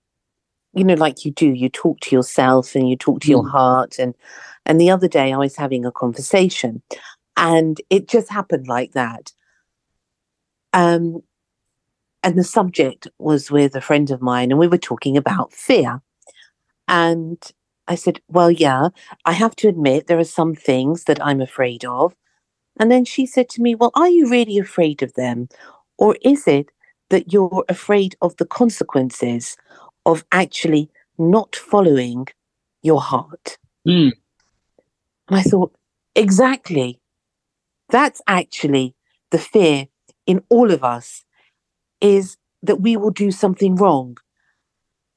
S2: like you do, you talk to yourself and you talk to your heart. And the other day I was having a conversation and it just happened like that. And the subject was with a friend of mine and we were talking about fear. And I said, well, yeah, I have to admit there are some things that I'm afraid of. And then she said to me, well, are you really afraid of them? Or is it that you're afraid of the consequences of actually not following your heart? And I thought, exactly. That's actually the fear in all of us, is that we will do something wrong.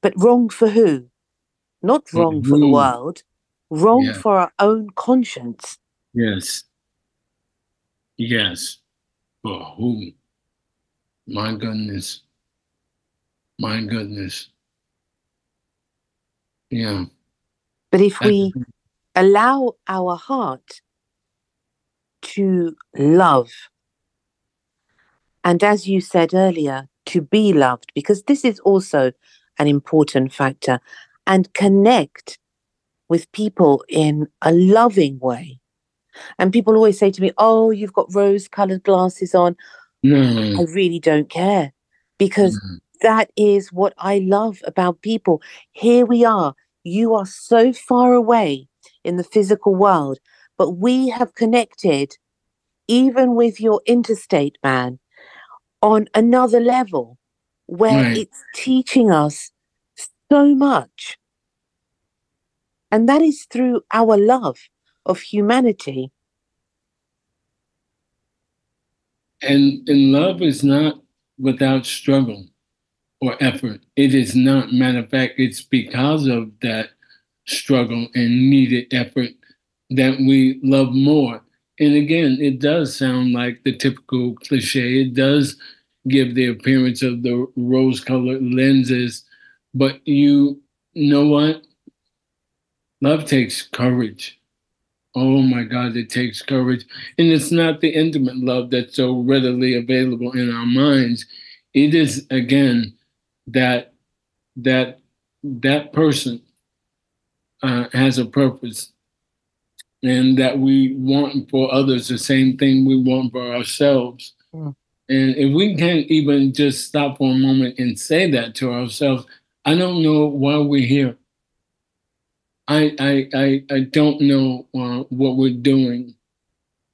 S2: But wrong for who? Not wrong for the world, wrong for our own conscience.
S3: Yes. Yes. For who? My goodness. My goodness. Yeah.
S2: But if we allow our heart to love, and as you said earlier, to be loved, because this is also an important factor, and connect with people in a loving way. And people always say to me, oh, you've got rose-colored glasses on.
S3: No.
S2: I really don't care, because that is what I love about people. Here we are. You are so far away in the physical world, but we have connected, even with your interstate man, on another level where
S3: Right.
S2: it's teaching us so much. And that is through our love of humanity.
S3: And love is not without struggle or effort. It is not. Matter of fact, it's because of that struggle and needed effort that we love more. And again, it does sound like the typical cliche. It does give the appearance of the rose-colored lenses, but you know what? Love takes courage. Oh my God, it takes courage. And it's not the intimate love that's so readily available in our minds. It is, again, that that that person has a purpose, and that we want for others the same thing we want for ourselves.
S2: Mm.
S3: And if we can't even just stop for a moment and say that to ourselves, I don't know why we're here. I don't know what we're doing,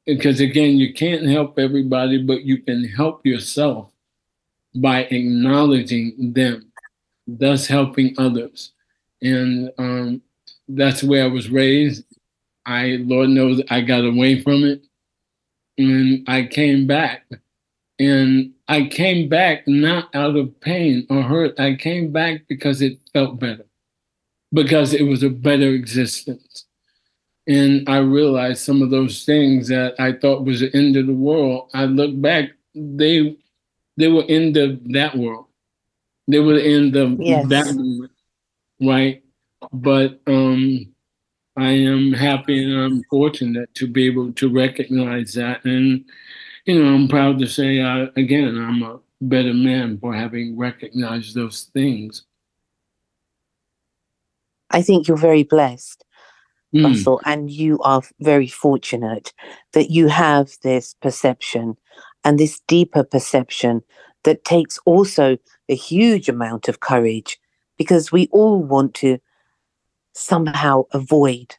S3: because again, you can't help everybody, but you can help yourself by acknowledging them, thus helping others. And that's where I was raised. Lord knows, I got away from it, and I came back. And I came back not out of pain or hurt. I came back because it felt better, because it was a better existence. And I realized some of those things that I thought was the end of the world. I look back, they were end of that world. They were the end of that
S2: Yes.
S3: moment, right? But I am happy and I'm fortunate to be able to recognize that. And, I'm proud to say, again, I'm a better man for having recognized those things.
S2: I think you're very blessed,
S3: Mm,
S2: Russell, and you are very fortunate that you have this perception, and this deeper perception that takes also a huge amount of courage, because we all want to somehow avoid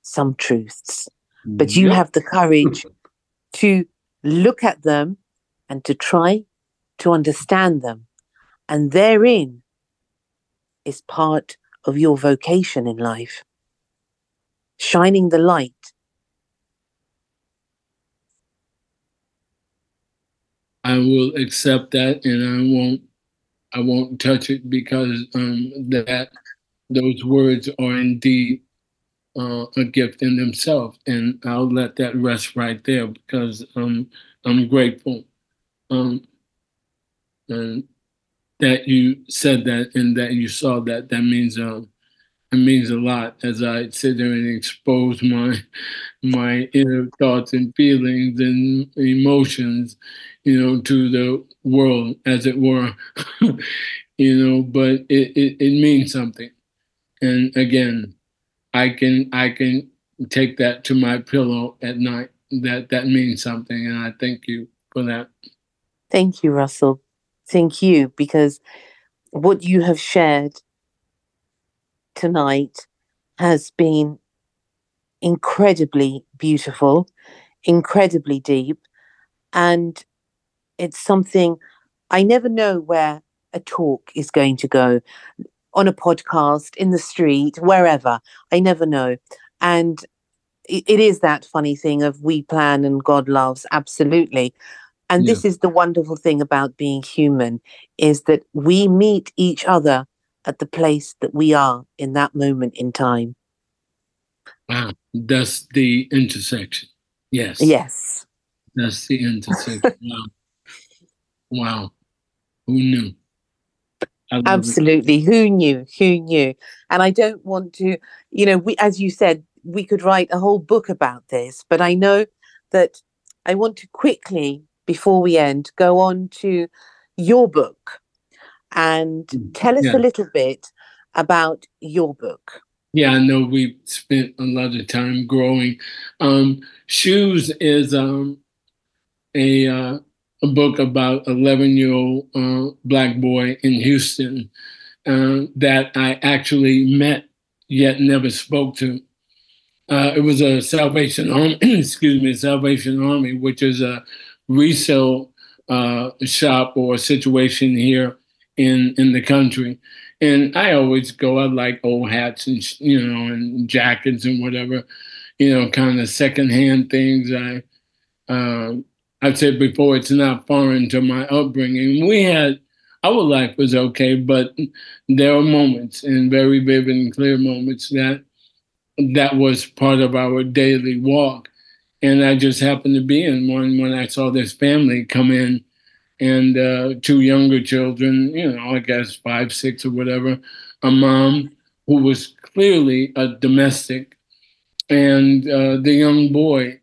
S2: some truths. But you
S3: yep.
S2: have the courage to look at them and to try to understand them. And therein is part of your vocation in life, shining the light.
S3: I will accept that, and I won't touch it, because that those words are indeed a gift in themselves, and I'll let that rest right there, because I'm grateful, um, and that you said that and that you saw that. That means it means a lot as I sit there and expose my inner thoughts and feelings and emotions, to the world, as it were. But it means something. And again, I can take that to my pillow at night. That means something, and I thank you for that.
S2: Thank you, Russell. Thank you, because what you have shared tonight has been incredibly beautiful, incredibly deep, and it's something I never know where a talk is going to go, on a podcast, in the street, wherever. I never know. And it is that funny thing of we plan and God loves, absolutely. And
S3: Yeah.
S2: this is the wonderful thing about being human, is that we meet each other at the place that we are in that moment in time.
S3: Wow. That's the intersection. Yes.
S2: Yes.
S3: That's the intersection. Wow. Wow. Who knew? I love it.
S2: Absolutely. Who knew? Who knew? And I don't want to, we, as you said, we could write a whole book about this, but I know that I want to quickly, before we end, go on to your book and tell us
S3: Yeah.
S2: a little bit about your book.
S3: Yeah, I know we spent a lot of time growing. Shoes is a a book about 11-year-old Black boy in Houston that I actually met yet never spoke to. It was a Salvation Army, Salvation Army, which is a resale shop or situation here in the country. And I always go, I like old hats and, and jackets and whatever, kind of secondhand things. I've said before, it's not foreign to my upbringing. Our life was okay, but there are moments, and very vivid and clear moments, that was part of our daily walk. And I just happened to be in one when I saw this family come in, and two younger children, I guess 5, 6 or whatever, a mom who was clearly a domestic, and the young boy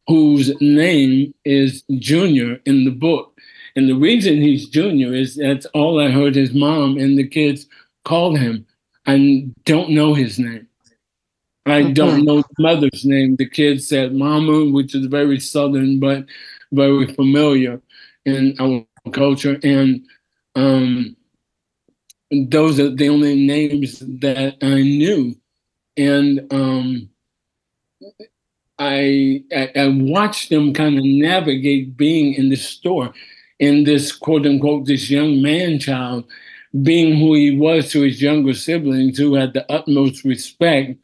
S3: whose name is Junior in the book. And the reason he's Junior is that's all I heard his mom and the kids called him. I don't know his name. I don't know the mother's name. The kids said Mama, which is very Southern, but very familiar in our culture. And those are the only names that I knew. And I watched them kind of navigate being in the store, in this quote unquote, this young man child, being who he was to his younger siblings who had the utmost respect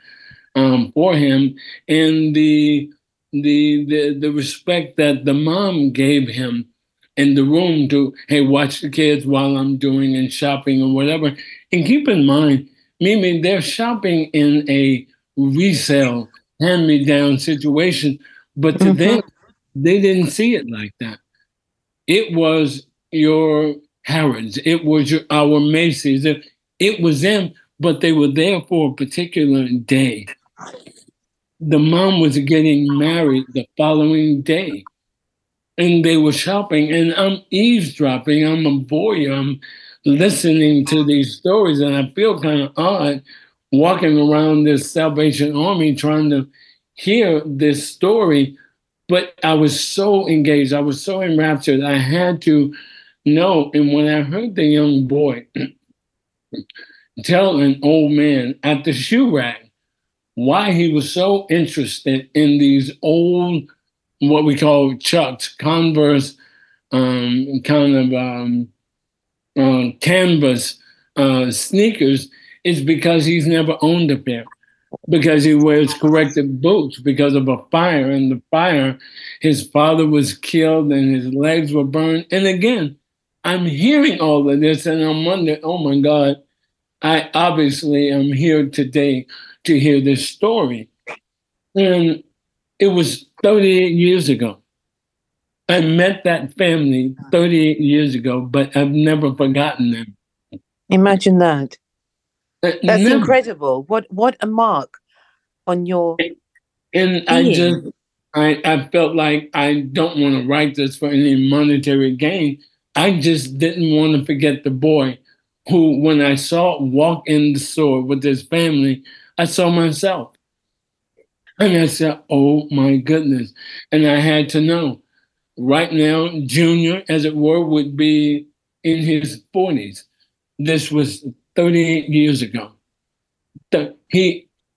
S3: for him, and the respect that the mom gave him in the room to, hey, watch the kids while I'm doing and shopping or whatever. And keep in mind, Mimi, they're shopping in a resale, hand-me-down situation, but to them, they didn't see it like that. It was your Harrods, it was our Macy's, it was them, but they were there for a particular day. The mom was getting married the following day, and they were shopping, and I'm eavesdropping, I'm a voyeur, I'm listening to these stories, and I feel kind of odd walking around this Salvation Army trying to hear this story, but I was so engaged, I was so enraptured, I had to know. And when I heard the young boy tell an old man at the shoe rack why he was so interested in these old, what we call Chucks, Converse, canvas sneakers, is because he's never owned a pair. Because he wears corrective boots because of a fire. And the fire, his father was killed and his legs were burned. And again, I'm hearing all of this and I'm wondering, oh my God, I obviously am here today to hear this story. And it was 38 years ago. I met that family 38 years ago, but I've never forgotten them.
S2: Imagine that. That's incredible. What a mark on your
S3: and being. I felt like I don't want to write this for any monetary gain. I just didn't want to forget the boy who, when I saw walk in the store with his family, I saw myself. And I said, oh my goodness. And I had to know. Right now, Junior, as it were, would be in his 40s. This was 38 years ago.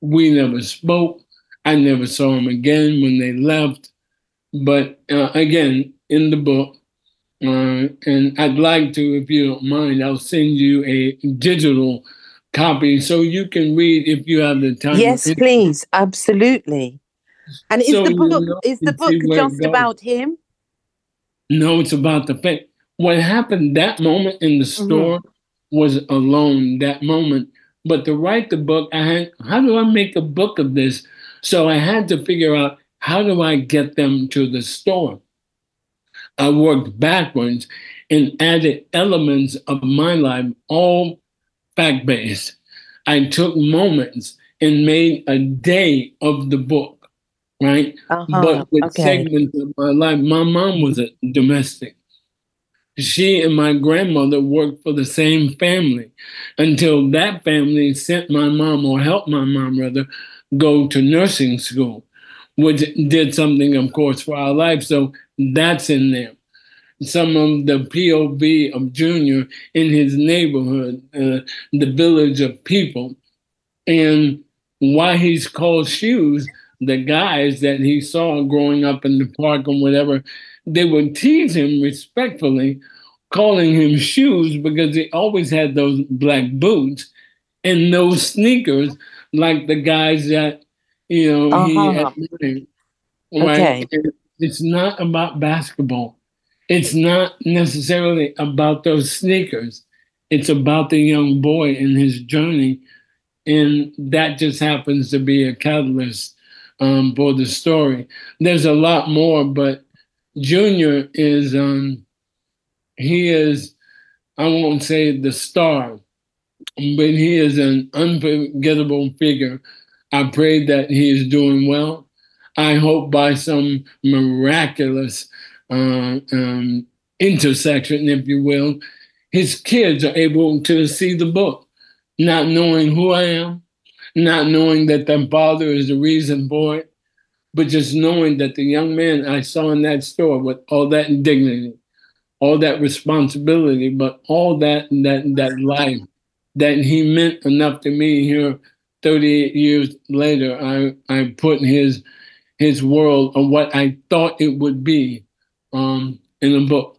S3: We never spoke. I never saw him again when they left. But again, in the book, and I'd like to, if you don't mind, I'll send you a digital copy so you can read if you have the time.
S2: Yes, please. Absolutely. And is the book just about him?
S3: No, it's about the fact. What happened that moment in the store was alone, that moment. But to write the book, how do I make a book of this? So I had to figure out, how do I get them to the store? I worked backwards and added elements of my life, all fact-based. I took moments and made a day of the book, right? But with segments of my life. My mom was a domestic. She and my grandmother worked for the same family until that family sent my mom, or helped my mom rather, go to nursing school, which did something, of course, for our life. So that's in there. some of the POV of Junior in his neighborhood, the village of people, and why he's called Shoes. The guys that he saw growing up in the park and whatever, they would tease him respectfully, calling him Shoes because he always had those black boots and those sneakers like the guys that, he admired. Right?
S2: Okay.
S3: It's not about basketball. It's not necessarily about those sneakers. It's about the young boy and his journey. And that just happens to be a catalyst for the story. There's a lot more, but Junior is, he is, I won't say the star, but he is an unforgettable figure. I pray that he is doing well. I hope by some miraculous intersection, if you will, his kids are able to see the book, not knowing who I am, not knowing that their father is the reason for it, but just knowing that the young man I saw in that store with all that dignity, all that responsibility, but all that life, that he meant enough to me here 38 years later. I put his world of what I thought it would be in a book.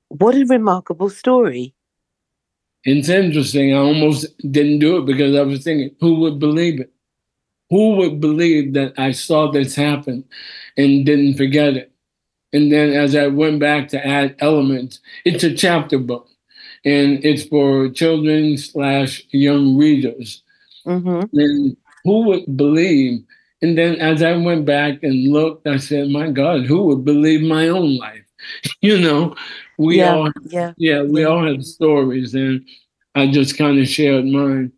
S2: What a remarkable story.
S3: It's interesting. I almost didn't do it because I was thinking, who would believe it? Who would believe that I saw this happen and didn't forget it? And then as I went back to add elements, it's a chapter book, and it's for children/young readers.
S2: Mm-hmm.
S3: And who would believe? And then as I went back and looked, I said, my God, who would believe my own life? We all have stories, and I just kind of shared mine.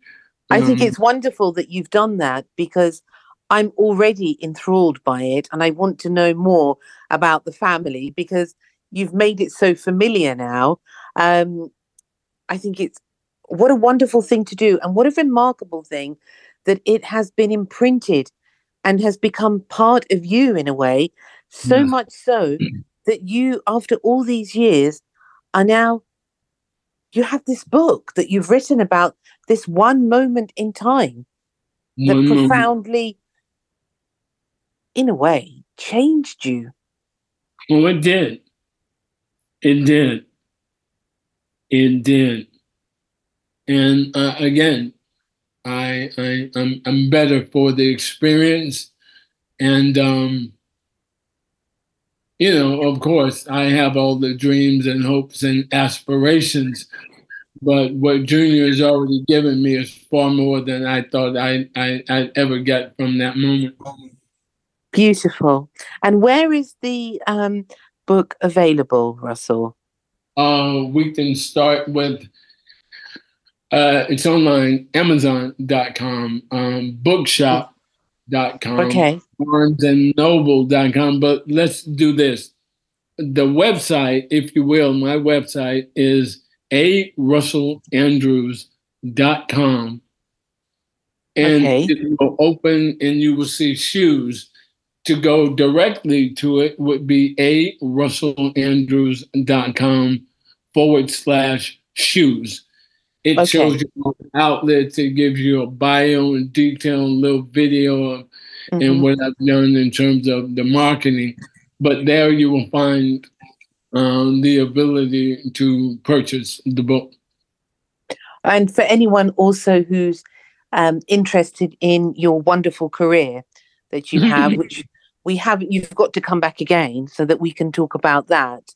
S2: I think it's wonderful that you've done that, because I'm already enthralled by it, and I want to know more about the family because you've made it so familiar now. I think it's what a wonderful thing to do, and what a remarkable thing that it has been imprinted and has become part of you in a way, so much so that you, after all these years, are now, you have this book that you've written about this one moment in time that profoundly, in a way, changed you.
S3: Well, it did. It did. It did. And again, I'm better for the experience. And, of course, I have all the dreams and hopes and aspirations, but what Junior has already given me is far more than I thought I'd ever get from that moment.
S2: Beautiful. And where is the book available, Russell?
S3: We can start with, it's online, Amazon.com, bookshop.com,
S2: okay,
S3: BarnesandNoble.com. But let's do this. The website, if you will, my website is A.RussellAndrews.com. And it will open and you will see Shoes. To go directly to it would be ARussellAndrews.com/shoes. It shows you outlets. It gives you a bio and detail, a little video and what I've done in terms of the marketing. But there you will find the ability to purchase the book.
S2: And for anyone also who's interested in your wonderful career that you have, which we haven't, you've got to come back again so that we can talk about that.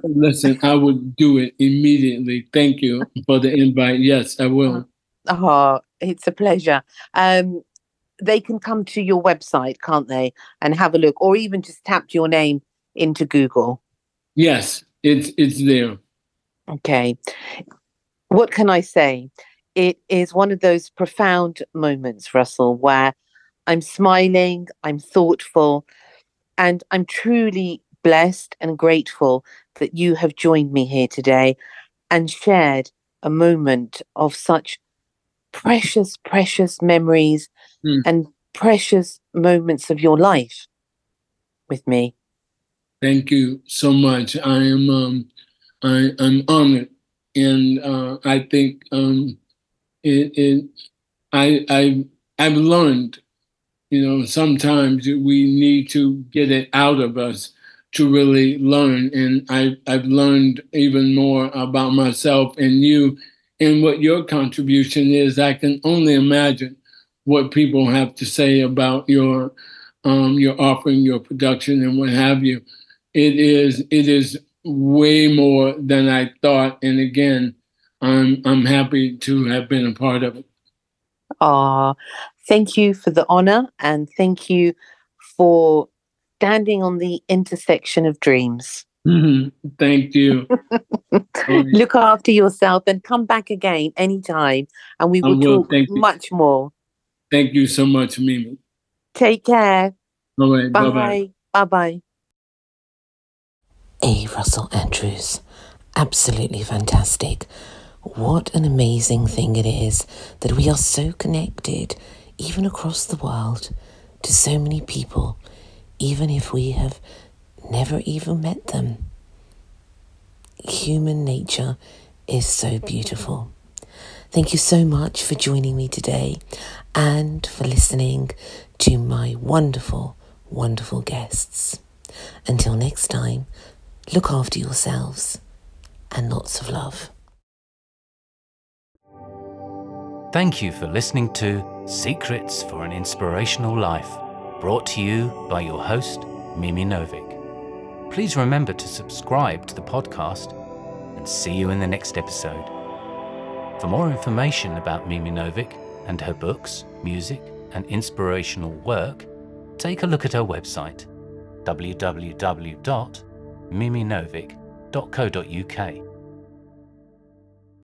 S3: Listen, I would do it immediately. Thank you for the invite. Yes, I will.
S2: Oh, it's a pleasure. They can come to your website, can't they, and have a look, or even just tap your name into Google.
S3: Yes, it's there.
S2: Okay. What can I say? It is one of those profound moments, Russell, where I'm smiling, I'm thoughtful, and I'm truly blessed and grateful that you have joined me here today and shared a moment of such precious, precious memories and precious moments of your life with me.
S3: Thank you so much. I'm honored, and I think I've learned. Sometimes we need to get it out of us to really learn, and I've learned even more about myself and you, and what your contribution is. I can only imagine what people have to say about your offering, your production, and what have you. It is way more than I thought, and again, I'm happy to have been a part of it.
S2: Thank you for the honor, and thank you for standing on the intersection of dreams.
S3: Thank you.
S2: Look after yourself and come back again anytime, and we will talk much more.
S3: Thank you so much, Mimi.
S2: Take care.
S3: All right.
S2: Bye. Bye-bye. A.Russell Andrews. Absolutely fantastic. What an amazing thing it is that we are so connected, even across the world, to so many people, even if we have never even met them. Human nature is so beautiful. Thank you so much for joining me today and for listening to my wonderful, wonderful guests. Until next time, look after yourselves and lots of love.
S1: Thank you for listening to Secrets for an Inspirational Life, brought to you by your host, Mimi Novic. Please remember to subscribe to the podcast, and see you in the next episode. For more information about Mimi Novic and her books, music, and inspirational work, take a look at her website, www.miminovic.co.uk.